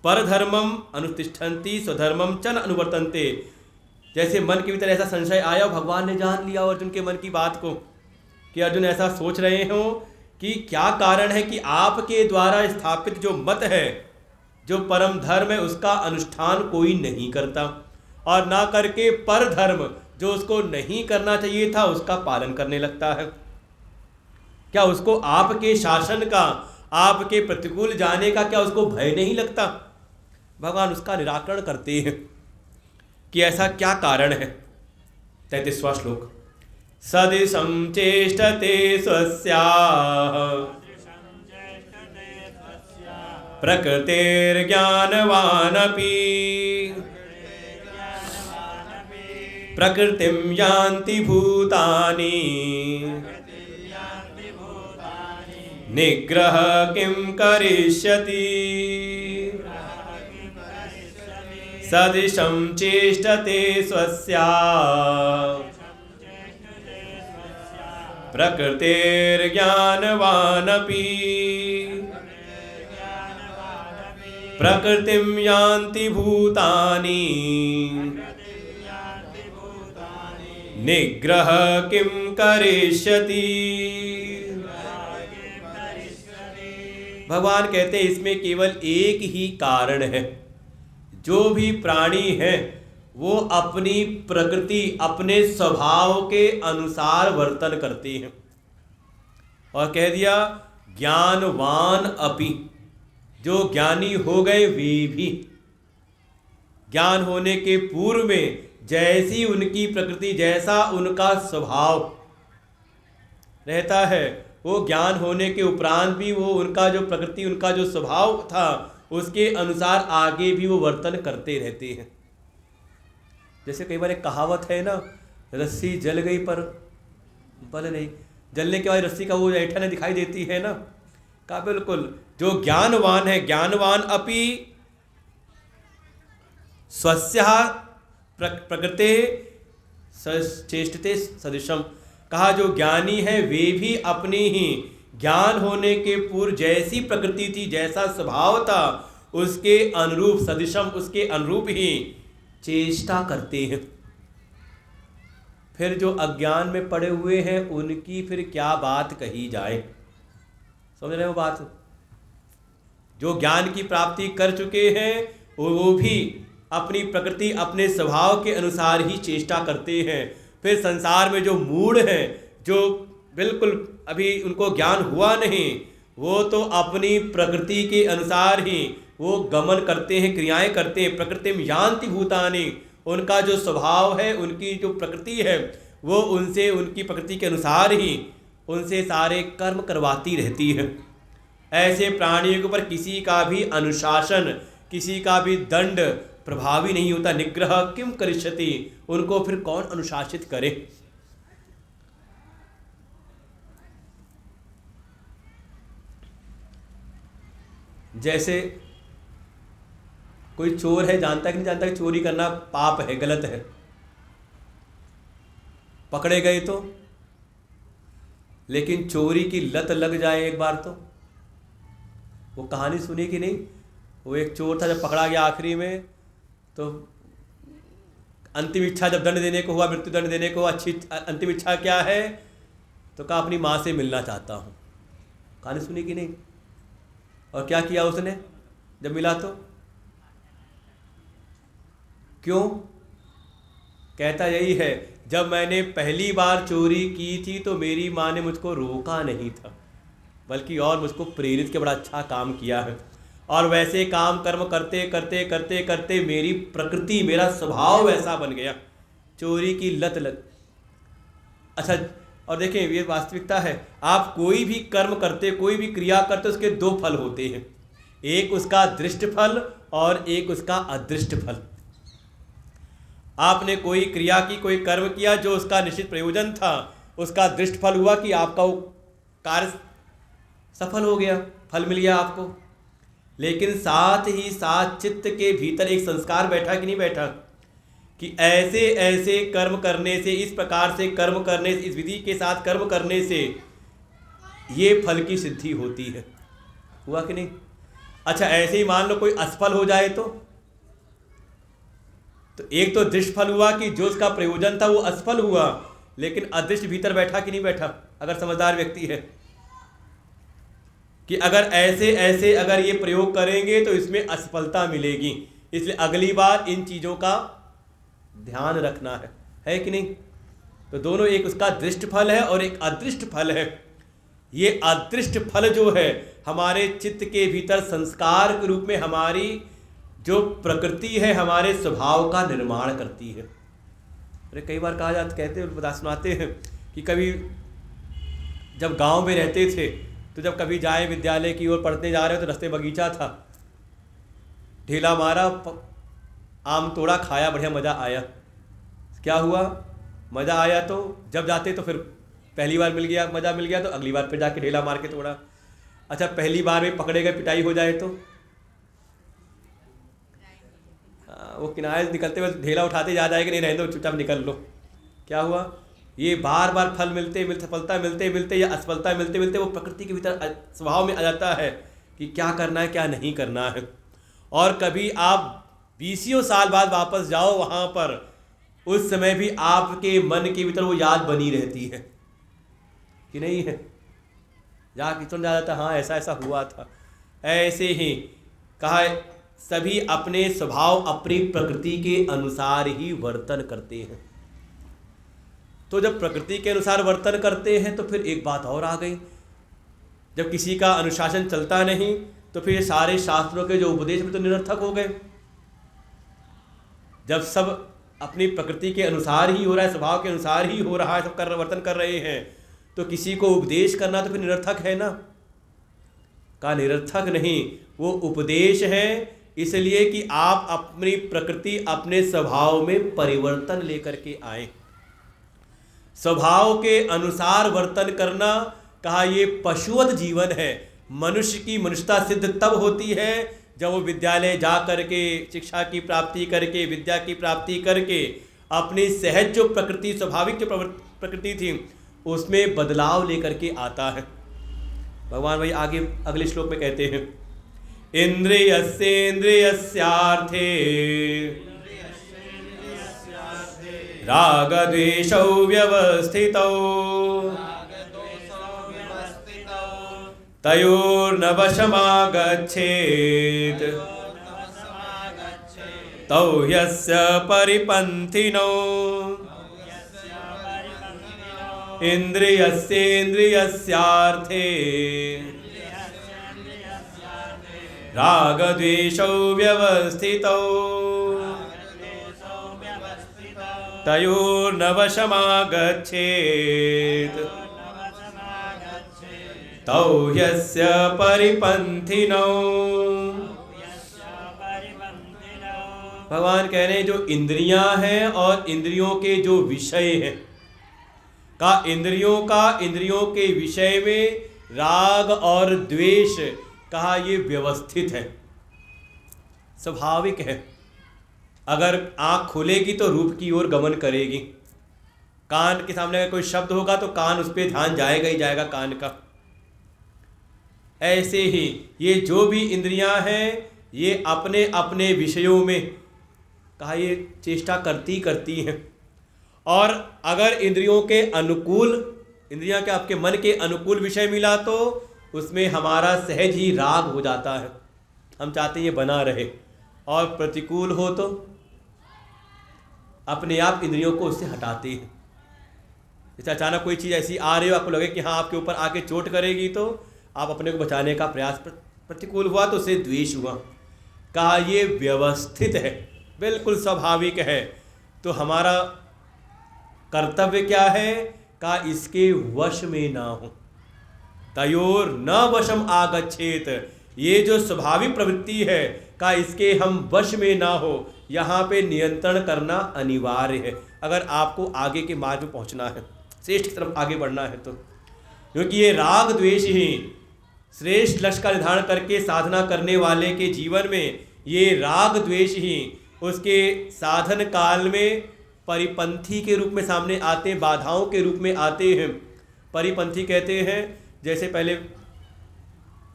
परधर्मम अनुतिष्ठन्ति स्वधर्मम च न अनुवर्तन्ते। जैसे मन के भीतर ऐसा संशय आया, भगवान ने जान लिया अर्जुन के मन की बात को कि अर्जुन ऐसा सोच रहे हो कि क्या कारण है कि आपके द्वारा स्थापित जो मत है, जो परम धर्म है, उसका अनुष्ठान कोई नहीं करता, और ना करके पर धर्म जो उसको नहीं करना चाहिए था उसका पालन करने लगता है। क्या उसको आपके शासन का, आपके प्रतिकूल जाने का क्या उसको भय नहीं लगता? भगवान उसका निराकरण करते हैं कि ऐसा क्या कारण है। 33वां श्लोक, सदिशं चेष्टते स्वस्याः प्रकृतिर्ज्ञानवानपि प्रकृतिं यान्ति भूतानि निग्रह किं करिष्यति। सदिशं चेष्टते स्वस्याः प्रकृतिर्ज्ञानवानपि प्रकृतिं यान्ति भूतानि निग्रह किं करिष्यति। भगवान कहते हैं इसमें केवल एक ही कारण है। जो भी प्राणी है वो अपनी प्रकृति अपने स्वभाव के अनुसार वर्तन करते हैं। और कह दिया ज्ञानवान अपि, जो ज्ञानी हो गए वे भी ज्ञान होने के पूर्व में जैसी उनकी प्रकृति जैसा उनका स्वभाव रहता है वो ज्ञान होने के उपरांत भी वो उनका जो प्रकृति उनका जो स्वभाव था उसके अनुसार आगे भी वो वर्तन करते रहते हैं। जैसे कई बार एक कहावत है ना, रस्सी जल गई पर बल नहीं। जलने के बाद रस्सी का वो ऐठन दिखाई देती है ना। का बिल्कुल जो ज्ञानवान है, ज्ञानवान अपि स्वस्या प्रकृते चेष्टते सदृशम। कहा जो ज्ञानी है वे भी अपनी ही ज्ञान होने के पूर्व जैसी प्रकृति थी जैसा स्वभाव था उसके अनुरूप सदृशम उसके अनुरूप ही चेष्टा करते हैं। फिर जो अज्ञान में पड़े हुए हैं उनकी फिर क्या बात कही जाए। समझ रहे हो बात। जो ज्ञान की प्राप्ति कर चुके हैं वो भी अपनी प्रकृति अपने स्वभाव के अनुसार ही चेष्टा करते हैं। फिर संसार में जो मूढ़ हैं, जो बिल्कुल अभी उनको ज्ञान हुआ नहीं, वो तो अपनी प्रकृति के अनुसार ही वो गमन करते हैं, क्रियाएं करते हैं। प्रकृतिम यान्ति भूतानि, उनका जो स्वभाव है उनकी जो प्रकृति है वो उनसे उनकी प्रकृति के अनुसार ही उनसे सारे कर्म करवाती रहती है। ऐसे प्राणियों के ऊपर किसी का भी अनुशासन किसी का भी दंड प्रभावी नहीं होता। निग्रह किम करिष्यति, उनको फिर कौन अनुशासित करे। जैसे कोई चोर है, जानता कि नहीं जानता कि चोरी करना पाप है, गलत है, पकड़े गए तो, लेकिन चोरी की लत लग जाए एक बार तो। वो कहानी सुनी कि नहीं, वो एक चोर था जब पकड़ा गया आखिरी में तो अंतिम इच्छा जब दंड देने को हुआ, मृत्यु दंड देने को, अच्छी अंतिम इच्छा क्या है तो कहा अपनी माँ से मिलना चाहता हूँ। कहानी सुनी कि नहीं। और क्या किया उसने जब मिला तो, क्यों कहता यही है जब मैंने पहली बार चोरी की थी तो मेरी माँ ने मुझको रोका नहीं था बल्कि और मुझको प्रेरित के बड़ा अच्छा काम किया है। और वैसे काम कर्म करते करते करते करते मेरी प्रकृति मेरा स्वभाव वैसा बन गया, चोरी की लत लग। अच्छा, और देखें ये वास्तविकता है, आप कोई भी कर्म करते कोई भी क्रिया करते उसके दो फल होते हैं, एक उसका दृष्ट फल और एक उसका अदृष्ट फल। आपने कोई क्रिया की, कोई कर्म किया जो उसका निश्चित प्रयोजन था, उसका दृष्ट फल हुआ कि आपका वो कार्य सफल हो गया, फल मिल गया आपको। लेकिन साथ ही साथ चित्त के भीतर एक संस्कार बैठा कि नहीं बैठा कि ऐसे ऐसे कर्म करने से, इस प्रकार से कर्म करने से, इस विधि के साथ कर्म करने से ये फल की सिद्धि होती है। हुआ कि नहीं। अच्छा, ऐसे ही मान लो कोई असफल हो जाए तो एक तो दृष्ट फल हुआ कि जो उसका प्रयोजन था वो असफल हुआ, लेकिन अदृष्ट भीतर बैठा कि नहीं बैठा अगर समझदार व्यक्ति है कि अगर ऐसे ऐसे अगर ये प्रयोग करेंगे तो इसमें असफलता मिलेगी, इसलिए अगली बार इन चीज़ों का ध्यान रखना है कि नहीं। तो दोनों, एक उसका दृष्ट फल है और एक अदृष्ट फल है। ये अदृष्ट फल जो है हमारे चित्त के भीतर संस्कार के रूप में हमारी जो प्रकृति है हमारे स्वभाव का निर्माण करती है। अरे कई बार कहा जाता, कहते बता सुनाते हैं कि कभी जब गांव में रहते थे तो जब कभी जाए विद्यालय की ओर पढ़ने जा रहे हो तो रास्ते बगीचा था, ढेला मारा, आम तोड़ा, खाया, बढ़िया मज़ा आया। क्या हुआ, मज़ा आया तो जब जाते तो फिर पहली बार मिल गया, मज़ा मिल गया तो अगली बार फिर जाके ढेला मार के तोड़ा। अच्छा, पहली बार में पकड़े गए, पिटाई हो जाए तो वो किनारे निकलते हुए ढेला उठाते जा जाएगा, नहीं रहने दो चुपचाप निकल लो। क्या हुआ, ये बार बार फल मिलते मिलते, सफलता मिलते मिलते या असफलता मिलते मिलते वो प्रकृति के भीतर स्वभाव में आ जाता है कि क्या करना है क्या नहीं करना है। और कभी आप 20 साल बाद वापस जाओ वहाँ पर, उस समय भी आपके मन के भीतर वो याद बनी रहती है कि नहीं है, जाके सुन जाता हाँ ऐसा ऐसा हुआ था। ऐसे ही कहा सभी अपने स्वभाव अपनी प्रकृति के अनुसार ही वर्तन करते हैं। तो जब प्रकृति के अनुसार वर्तन करते हैं तो फिर एक बात और आ गई, जब किसी का अनुशासन चलता नहीं तो फिर सारे शास्त्रों के जो उपदेश भी तो निरर्थक हो गए। जब सब अपनी प्रकृति के अनुसार ही हो रहा है, स्वभाव के अनुसार ही हो रहा है, सब वर्तन कर रहे हैं, तो किसी को उपदेश करना तो फिर निरर्थक है ना। का निरर्थक नहीं, वो उपदेश है इसलिए कि आप अपनी प्रकृति अपने स्वभाव में परिवर्तन लेकर के आए। स्वभाव के अनुसार वर्तन करना, कहा ये पशुवत जीवन है। मनुष्य की मनुष्यता सिद्ध तब होती है जब वो विद्यालय जा करके शिक्षा की प्राप्ति करके, विद्या की प्राप्ति करके अपनी सहज जो प्रकृति, स्वाभाविक जो प्रकृति थी उसमें बदलाव लेकर के आता है। भगवान भाई आगे अगले श्लोक में कहते हैं, इंद्रियस्येन्द्रियस्यार्थे रागद्वेषौ व्यवस्थितौ तयोर्न वशमागच्छेत् तौ ह्यस्य परिपन्थिनौ इंद्रियस्येन्द्रियस्यार्थे रागद्वेषौ व्यवस्थितौ तयोर्न वशमागच्छेत् तौ ह्यस्य परिपन्थिनौ। भगवान कह रहे हैं जो इंद्रियां हैं और इंद्रियों के जो विषय हैं, का इंद्रियों के विषय में राग और द्वेष, कहा ये व्यवस्थित है, स्वाभाविक है। अगर आँख खुलेगी तो रूप की ओर गमन करेगी, कान के सामने अगर कोई शब्द होगा तो कान उस पर ध्यान जाएगा ही जाएगा कान का। ऐसे ही ये जो भी इंद्रियां हैं ये अपने अपने विषयों में, कहा ये चेष्टा करती हैं। और अगर इंद्रियों के अनुकूल, इंद्रियां के आपके मन के अनुकूल विषय मिला तो उसमें हमारा सहज ही राग हो जाता है, हम चाहते हैं ये बना रहे। और प्रतिकूल हो तो अपने आप इंद्रियों को उससे हटाते हैं। जैसे अचानक कोई चीज़ ऐसी आ रही हो, आपको लगे कि हाँ आपके ऊपर आके चोट करेगी, तो आप अपने को बचाने का प्रयास, प्रतिकूल हुआ तो उसे द्वेष हुआ। कहा ये व्यवस्थित है, बिल्कुल स्वाभाविक है। तो हमारा कर्तव्य क्या है, कहा इसके वश में ना हो। तयोर न वशम आगच्छेत, ये जो स्वाभाविक प्रवृत्ति है का इसके हम वश में ना हो, यहाँ पे नियंत्रण करना अनिवार्य है अगर आपको आगे के मार्ग में पहुँचना है, श्रेष्ठ की तरफ आगे बढ़ना है तो। क्योंकि ये राग द्वेष ही श्रेष्ठ लक्ष्य का निर्धारण करके साधना करने वाले के जीवन में, ये राग द्वेष ही उसके साधन काल में परिपंथी के रूप में सामने आते हैं, बाधाओं के रूप में आते हैं। परिपंथी कहते हैं जैसे पहले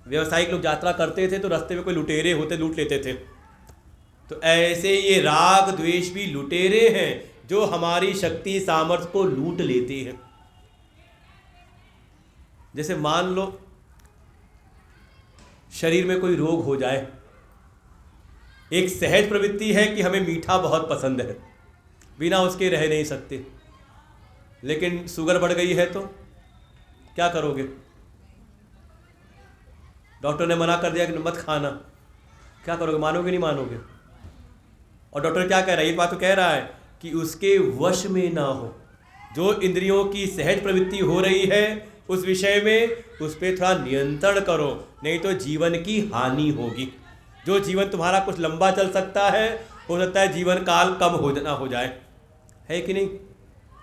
व्यवसायिक लोग यात्रा करते थे तो रास्ते में कोई लुटेरे होते, लूट लेते थे, तो ऐसे ये राग द्वेष भी लुटेरे हैं जो हमारी शक्ति सामर्थ्य को लूट लेते हैं। जैसे मान लो शरीर में कोई रोग हो जाए, एक सहज प्रवृत्ति है कि हमें मीठा बहुत पसंद है, बिना उसके रह नहीं सकते, लेकिन शुगर बढ़ गई है तो क्या करोगे? डॉक्टर ने मना कर दिया कि मत खाना, क्या करोगे? मानोगे नहीं मानोगे? और डॉक्टर क्या कह रहा है? ये बात तो कह रहा है कि उसके वश में ना हो, जो इंद्रियों की सहज प्रवृत्ति हो रही है उस विषय में उस पर थोड़ा नियंत्रण करो, नहीं तो जीवन की हानि होगी। जो जीवन तुम्हारा कुछ लंबा चल सकता है, हो सकता है जीवन काल कम हो जाए, है कि नहीं?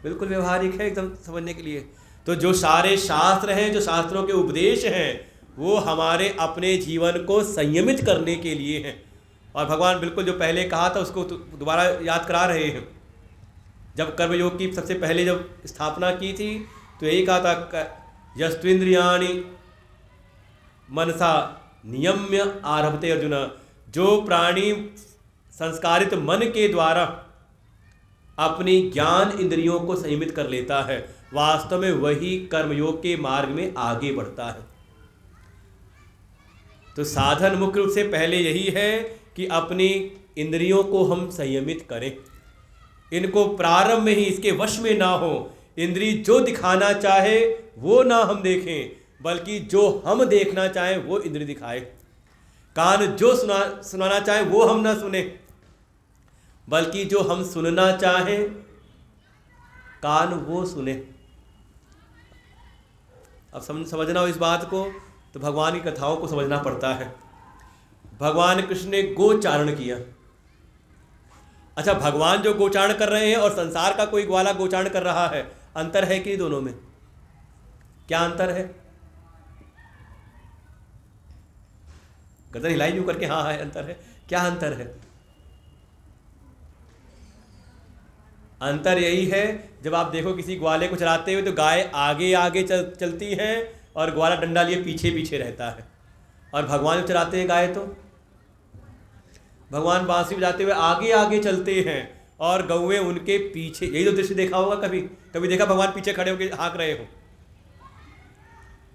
बिल्कुल व्यवहारिक है एकदम समझने के लिए। तो जो सारे शास्त्र हैं, जो शास्त्रों के उपदेश हैं, वो हमारे अपने जीवन को संयमित करने के लिए हैं। और भगवान बिल्कुल जो पहले कहा था उसको दोबारा याद करा रहे हैं जब कर्मयोग की सबसे पहले जब स्थापना की थी तो यही कहा था, यस्त्विंद्रियाणि मनसा नियम्य आरभते अर्जुन। जो प्राणी संस्कारित मन के द्वारा अपनी ज्ञान इंद्रियों को संयमित कर लेता है, वास्तव में वही कर्मयोग के मार्ग में आगे बढ़ता है। तो साधन मुख्य रूप से पहले यही है कि अपनी इंद्रियों को हम संयमित करें, इनको प्रारंभ में ही इसके वश में ना हो। इंद्री जो दिखाना चाहे वो ना हम देखें, बल्कि जो हम देखना चाहें वो इंद्री दिखाए। कान जो सुनाना चाहे वो हम ना सुने, बल्कि जो हम सुनना चाहें कान वो सुने। अब समझना हो इस बात को तो भगवान की कथाओं को समझना पड़ता है। भगवान कृष्ण ने गोचारण किया। अच्छा, भगवान जो गोचारण कर रहे हैं और संसार का कोई ग्वाला गोचारण कर रहा है, अंतर है कि दोनों में? क्या अंतर है? गर्दन हिलाई यूं करके हाँ है, अंतर है। क्या अंतर है? अंतर यही है, जब आप देखो किसी ग्वाले को चलाते हुए तो गाय आगे आगे चलती है और ग्वाला डंडा लिए पीछे पीछे रहता है। और भगवान चलाते हैं गाय तो भगवान बांसुरी बजाते हुए आगे आगे चलते हैं और गौएं उनके पीछे। यही तो दृश्य देखा होगा, कभी देखा भगवान पीछे खड़े होकर हाँक रहे हो?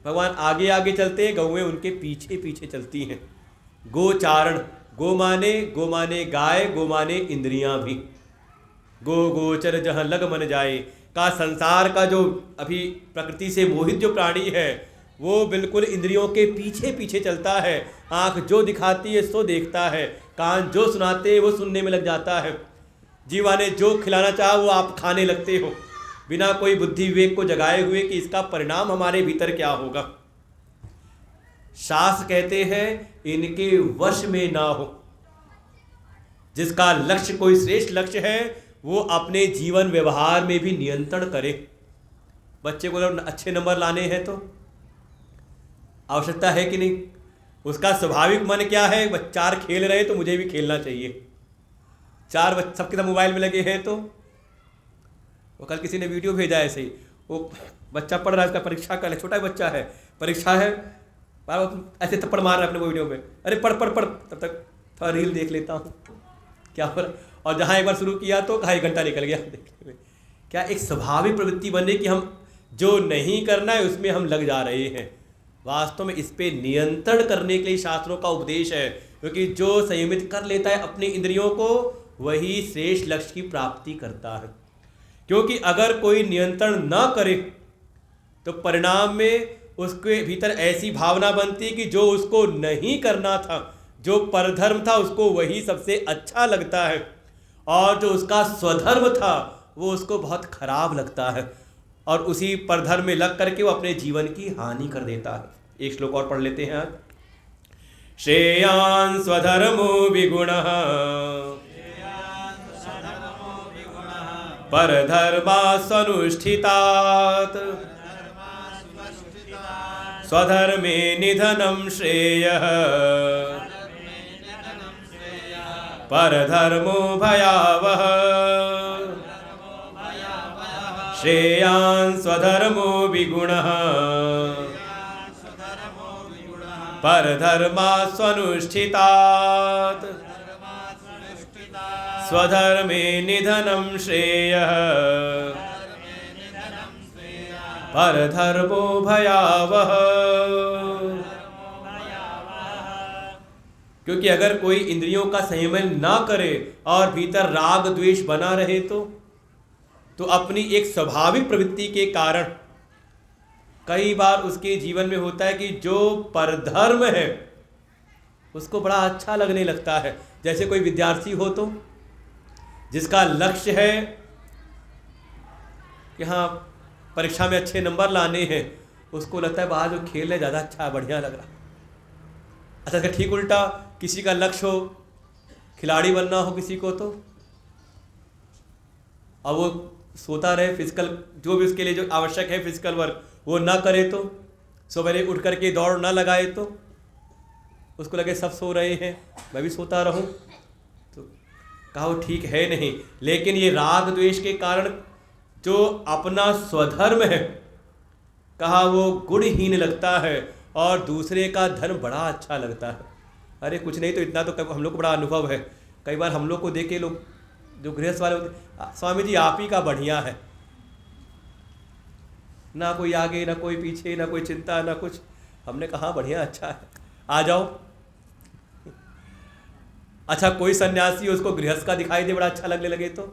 भगवान आगे आगे चलते हैं, गौएं उनके पीछे पीछे चलती हैं। गोचारण, गो माने गाय, गो माने इंद्रियां भी। गो गोचर जहाँ लग मन जाए का संसार का जो अभी प्रकृति से मोहित जो प्राणी है वो बिल्कुल इंद्रियों के पीछे पीछे चलता है। आँख जो दिखाती है सो देखता है, कान जो सुनाते हैं वो सुनने में लग जाता है, जीवा ने जो खिलाना चाहा वो आप खाने लगते हो, बिना कोई बुद्धि विवेक को जगाए हुए कि इसका परिणाम हमारे भीतर क्या होगा। शास्त्र कहते हैं इनके वश में ना हो। जिसका लक्ष्य कोई श्रेष्ठ लक्ष्य है वो अपने जीवन व्यवहार में भी नियंत्रण करे। बच्चे को अगर अच्छे नंबर लाने हैं तो आवश्यकता है कि नहीं? उसका स्वाभाविक मन क्या है? चार खेल रहे तो मुझे भी खेलना चाहिए। चार सबके सब मोबाइल में लगे हैं तो वो कल किसी ने वीडियो भेजा ऐसे ही, वो बच्चा पढ़ रहा है, उसका परीक्षा कल है, छोटा बच्चा है, परीक्षा है, ऐसे थप्पड़ मार रहा है अपने वो वीडियो में, अरे पढ़ पढ़ पढ़, तब तक थोड़ा रील देख लेता हूँ क्या हो रहा। और जहाँ एक बार शुरू किया तो कहाँ 1 घंटा निकल गया देखने में। क्या एक स्वाभाविक प्रवृत्ति बने कि हम जो नहीं करना है उसमें हम लग जा रहे हैं। वास्तव में इस पे नियंत्रण करने के लिए शास्त्रों का उपदेश है, क्योंकि जो संयमित कर लेता है अपनी इंद्रियों को वही श्रेष्ठ लक्ष्य की प्राप्ति करता है। क्योंकि अगर कोई नियंत्रण न करे तो परिणाम में उसके भीतर ऐसी भावना बनती कि जो उसको नहीं करना था, जो परधर्म था, उसको वही सबसे अच्छा लगता है, और जो उसका स्वधर्म था वो उसको बहुत खराब लगता है, और उसी परधर्म में लग करके वो अपने जीवन की हानि कर देता है। एक श्लोक और पढ़ लेते हैं आज। श्रेयान् स्वधर्मो विगुणः परधर्मास्वनुष्ठितात् स्वधर्मे निधनं श्रेयः परधर्मो भयावह। श्रेयान् स्वधर्मो विगुणः परधर्मास्वनुष्ठितात् स्वधर्मे निधनं श्रेयः परधर्मो भयावह। क्योंकि अगर कोई इंद्रियों का संयमन ना करे और भीतर राग द्वेष बना रहे तो अपनी एक स्वाभाविक प्रवृत्ति के कारण कई बार उसके जीवन में होता है कि जो परधर्म है उसको बड़ा अच्छा लगने लगता है। जैसे कोई विद्यार्थी हो तो जिसका लक्ष्य है कि हाँ परीक्षा में अच्छे नंबर लाने हैं, उसको लगता है बाहर जो खेल है ज़्यादा अच्छा बढ़िया लग रहा। अच्छा, इसका ठीक उल्टा किसी का लक्ष्य हो खिलाड़ी बनना हो किसी को, तो अब वो सोता रहे, फिजिकल जो भी उसके लिए जो आवश्यक है फिजिकल वर्क वो ना करे, तो सवेरे उठ करके दौड़ ना लगाए तो उसको लगे सब सो रहे हैं मैं भी सोता रहूं। तो कहा वो ठीक है नहीं, लेकिन ये राग द्वेष के कारण जो अपना स्वधर्म है, कहा वो गुणहीन लगता है और दूसरे का धन बड़ा अच्छा लगता है। अरे कुछ नहीं तो इतना तो हम लोग को बड़ा अनुभव है। कई बार हम लोग को देखे लोग जो गृहस्थ वाले होते, स्वामी जी आप ही का बढ़िया है, ना कोई आगे ना कोई पीछे, ना कोई चिंता ना कुछ। हमने कहा बढ़िया अच्छा है, आ जाओ। अच्छा कोई सन्यासी उसको गृहस्थ का दिखाई दे बड़ा अच्छा लगने लगे तो।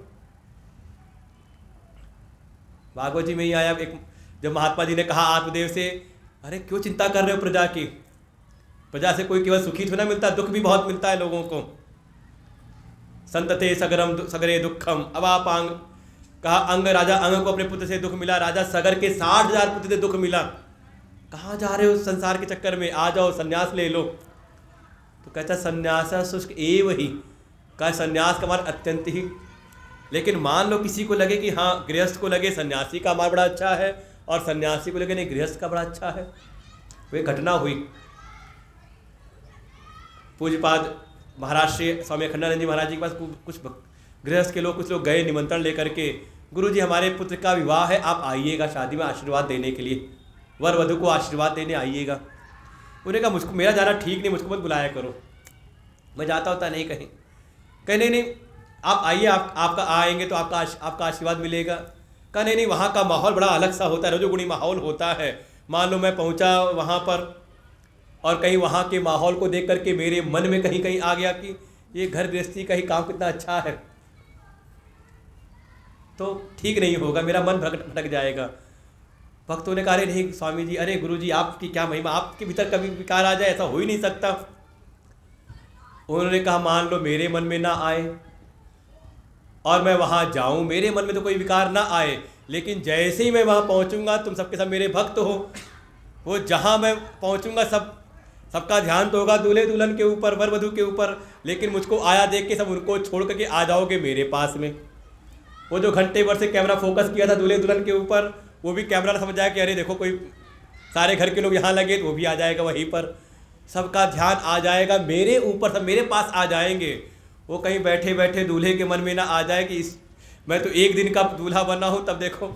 भागवत जी में ही आया एक, जब महात्मा जी ने कहा आत्मदेव से, अरे क्यों चिंता कर रहे हो प्रजा की, प्रजा से कोई केवल सुखी थोड़ा मिलता, दुख भी बहुत मिलता है लोगों को। संतते सगरम सगरे दुखम अवापांग, कहा अंग राजा अंग को अपने पुत्र से दुख मिला, राजा सगर के 60,000 पुत्र से दुख मिला। कहाँ जा रहे हो संसार के चक्कर में, आ जाओ संन्यास ले लो। तो कहता संन्यास शुष्क एव ही, कहा संन्यास का मान अत्यंत ही। लेकिन मान लो किसी को लगे कि हाँ गृहस्थ को लगे सन्यासी का मान बड़ा अच्छा है और सन्यासी को लगे नहीं गृहस्थ का बड़ा अच्छा है। वो एक घटना हुई, पूज्यपाद महाराष्ट्र स्वामी अखंडानंद जी महाराज जी के पास कुछ गृहस्थ के लोग, कुछ लोग गए निमंत्रण लेकर के, गुरुजी हमारे पुत्र का विवाह है, आप आइएगा शादी में आशीर्वाद देने के लिए, वर वधु को आशीर्वाद देने आइएगा। उन्होंने कहा मुझको मेरा जाना ठीक नहीं, मुझको मत बुलाया करो, मैं जाता होता नहीं कहीं। कहे नहीं आप आइए, आपका आएंगे तो आपका आशीर्वाद मिलेगा। कहा नहीं वहाँ का माहौल बड़ा अलग सा होता है, रजोगुणी माहौल होता है। मान लो मैं पहुँचा वहाँ पर और कहीं वहाँ के माहौल को देख करके मेरे मन में कहीं कहीं आ गया कि ये घर गृहस्थी का ही काम कितना अच्छा है, तो ठीक नहीं होगा, मेरा मन भटक जाएगा। भक्तों ने कहा अरे नहीं स्वामी जी, अरे गुरु जी आपकी क्या महिमा, आपके भीतर कभी विकार आ जाए, ऐसा हो ही नहीं सकता। उन्होंने कहा मान लो मेरे मन में ना आए और मैं वहाँ जाऊँ, मेरे मन में तो कोई विकार ना आए, लेकिन जैसे ही मैं वहाँ पहुँचूँगा तुम सबके सब मेरे भक्त हो, वो जहाँ मैं पहुँचूँगा सबका ध्यान तो होगा दूल्हे दुल्हन के ऊपर, वर वधू के ऊपर, लेकिन मुझको आया देख के सब उनको छोड़ करके आ जाओगे मेरे पास में। वो जो घंटे भर से कैमरा फोकस किया था दूल्हे दुल्हन के ऊपर, वो भी कैमरा समझ जाए कि अरे देखो कोई सारे घर के लोग यहाँ लगे, तो वो भी आ जाएगा वहीं पर, सबका ध्यान आ जाएगा मेरे ऊपर, सब मेरे पास आ जाएंगे। वो कहीं बैठे बैठे दूल्हे के मन में ना आ जाए कि मैं तो एक दिन का दूल्हा बना हूँ, तब देखो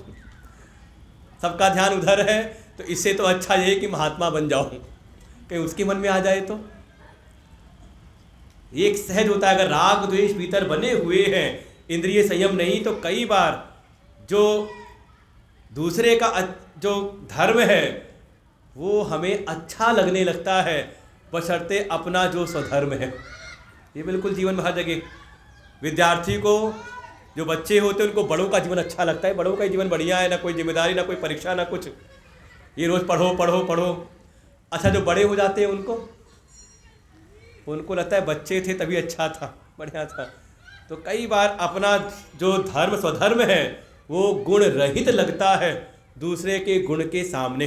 सबका ध्यान उधर है, तो इससे तो अच्छा ये कि महात्मा बन जाऊँ, कहीं उसके मन में आ जाए तो। एक सहज होता है, अगर राग द्वेष भीतर बने हुए हैं, इंद्रिय संयम नहीं, तो कई बार जो दूसरे का जो धर्म है वो हमें अच्छा लगने लगता है, बशर्ते अपना जो स्वधर्म है। ये बिल्कुल जीवन में हर जगह, विद्यार्थी को, जो बच्चे होते हैं उनको बड़ों का जीवन अच्छा लगता है, बड़ों का जीवन बढ़िया है, ना कोई जिम्मेदारी, ना कोई परीक्षा, ना कुछ, ये रोज़ पढ़ो पढ़ो पढ़ो। अच्छा जो बड़े हो जाते हैं उनको लगता है बच्चे थे तभी अच्छा था, बढ़िया था। तो कई बार अपना जो धर्म स्वधर्म है वो गुण रहित लगता है दूसरे के गुण के सामने।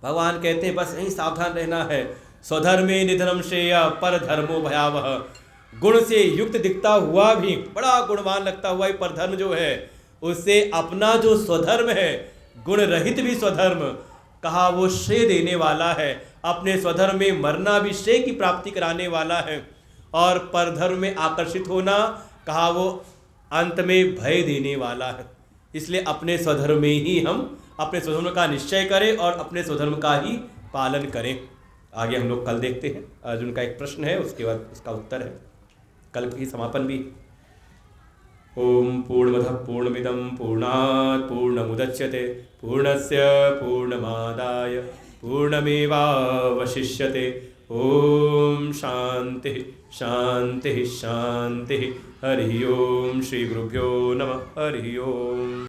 भगवान कहते हैं बस यही सावधान रहना है, स्वधर्मे निधनम श्रेय पर धर्मो भयावह। गुण से युक्त दिखता हुआ भी, बड़ा गुणवान लगता हुआ ही पर धर्म जो है, उससे अपना जो स्वधर्म है, गुण रहित भी स्वधर्म, कहा वो श्रेय देने वाला है, अपने स्वधर्म में मरना भी श्रेय की प्राप्ति कराने वाला है, और परधर्म में आकर्षित होना, कहा वो अंत में भय देने वाला है। इसलिए अपने स्वधर्म में ही हम अपने स्वधर्म का निश्चय करें और अपने स्वधर्म का ही पालन करें। आगे हम लोग कल देखते हैं, अर्जुन का एक प्रश्न है, उसके बाद उसका उत्तर है, कल की समापन भी। ओम पूर्णमदः पूर्णमिदं पूर्णात् पूर्णमुदच्यते पूर्णस्य पूर्णमादाय पूर्णमेवावशिष्यते। ओम शांति शांति शांति। हरि ओम। श्री गुरुभ्यो नमः। हरि ओम।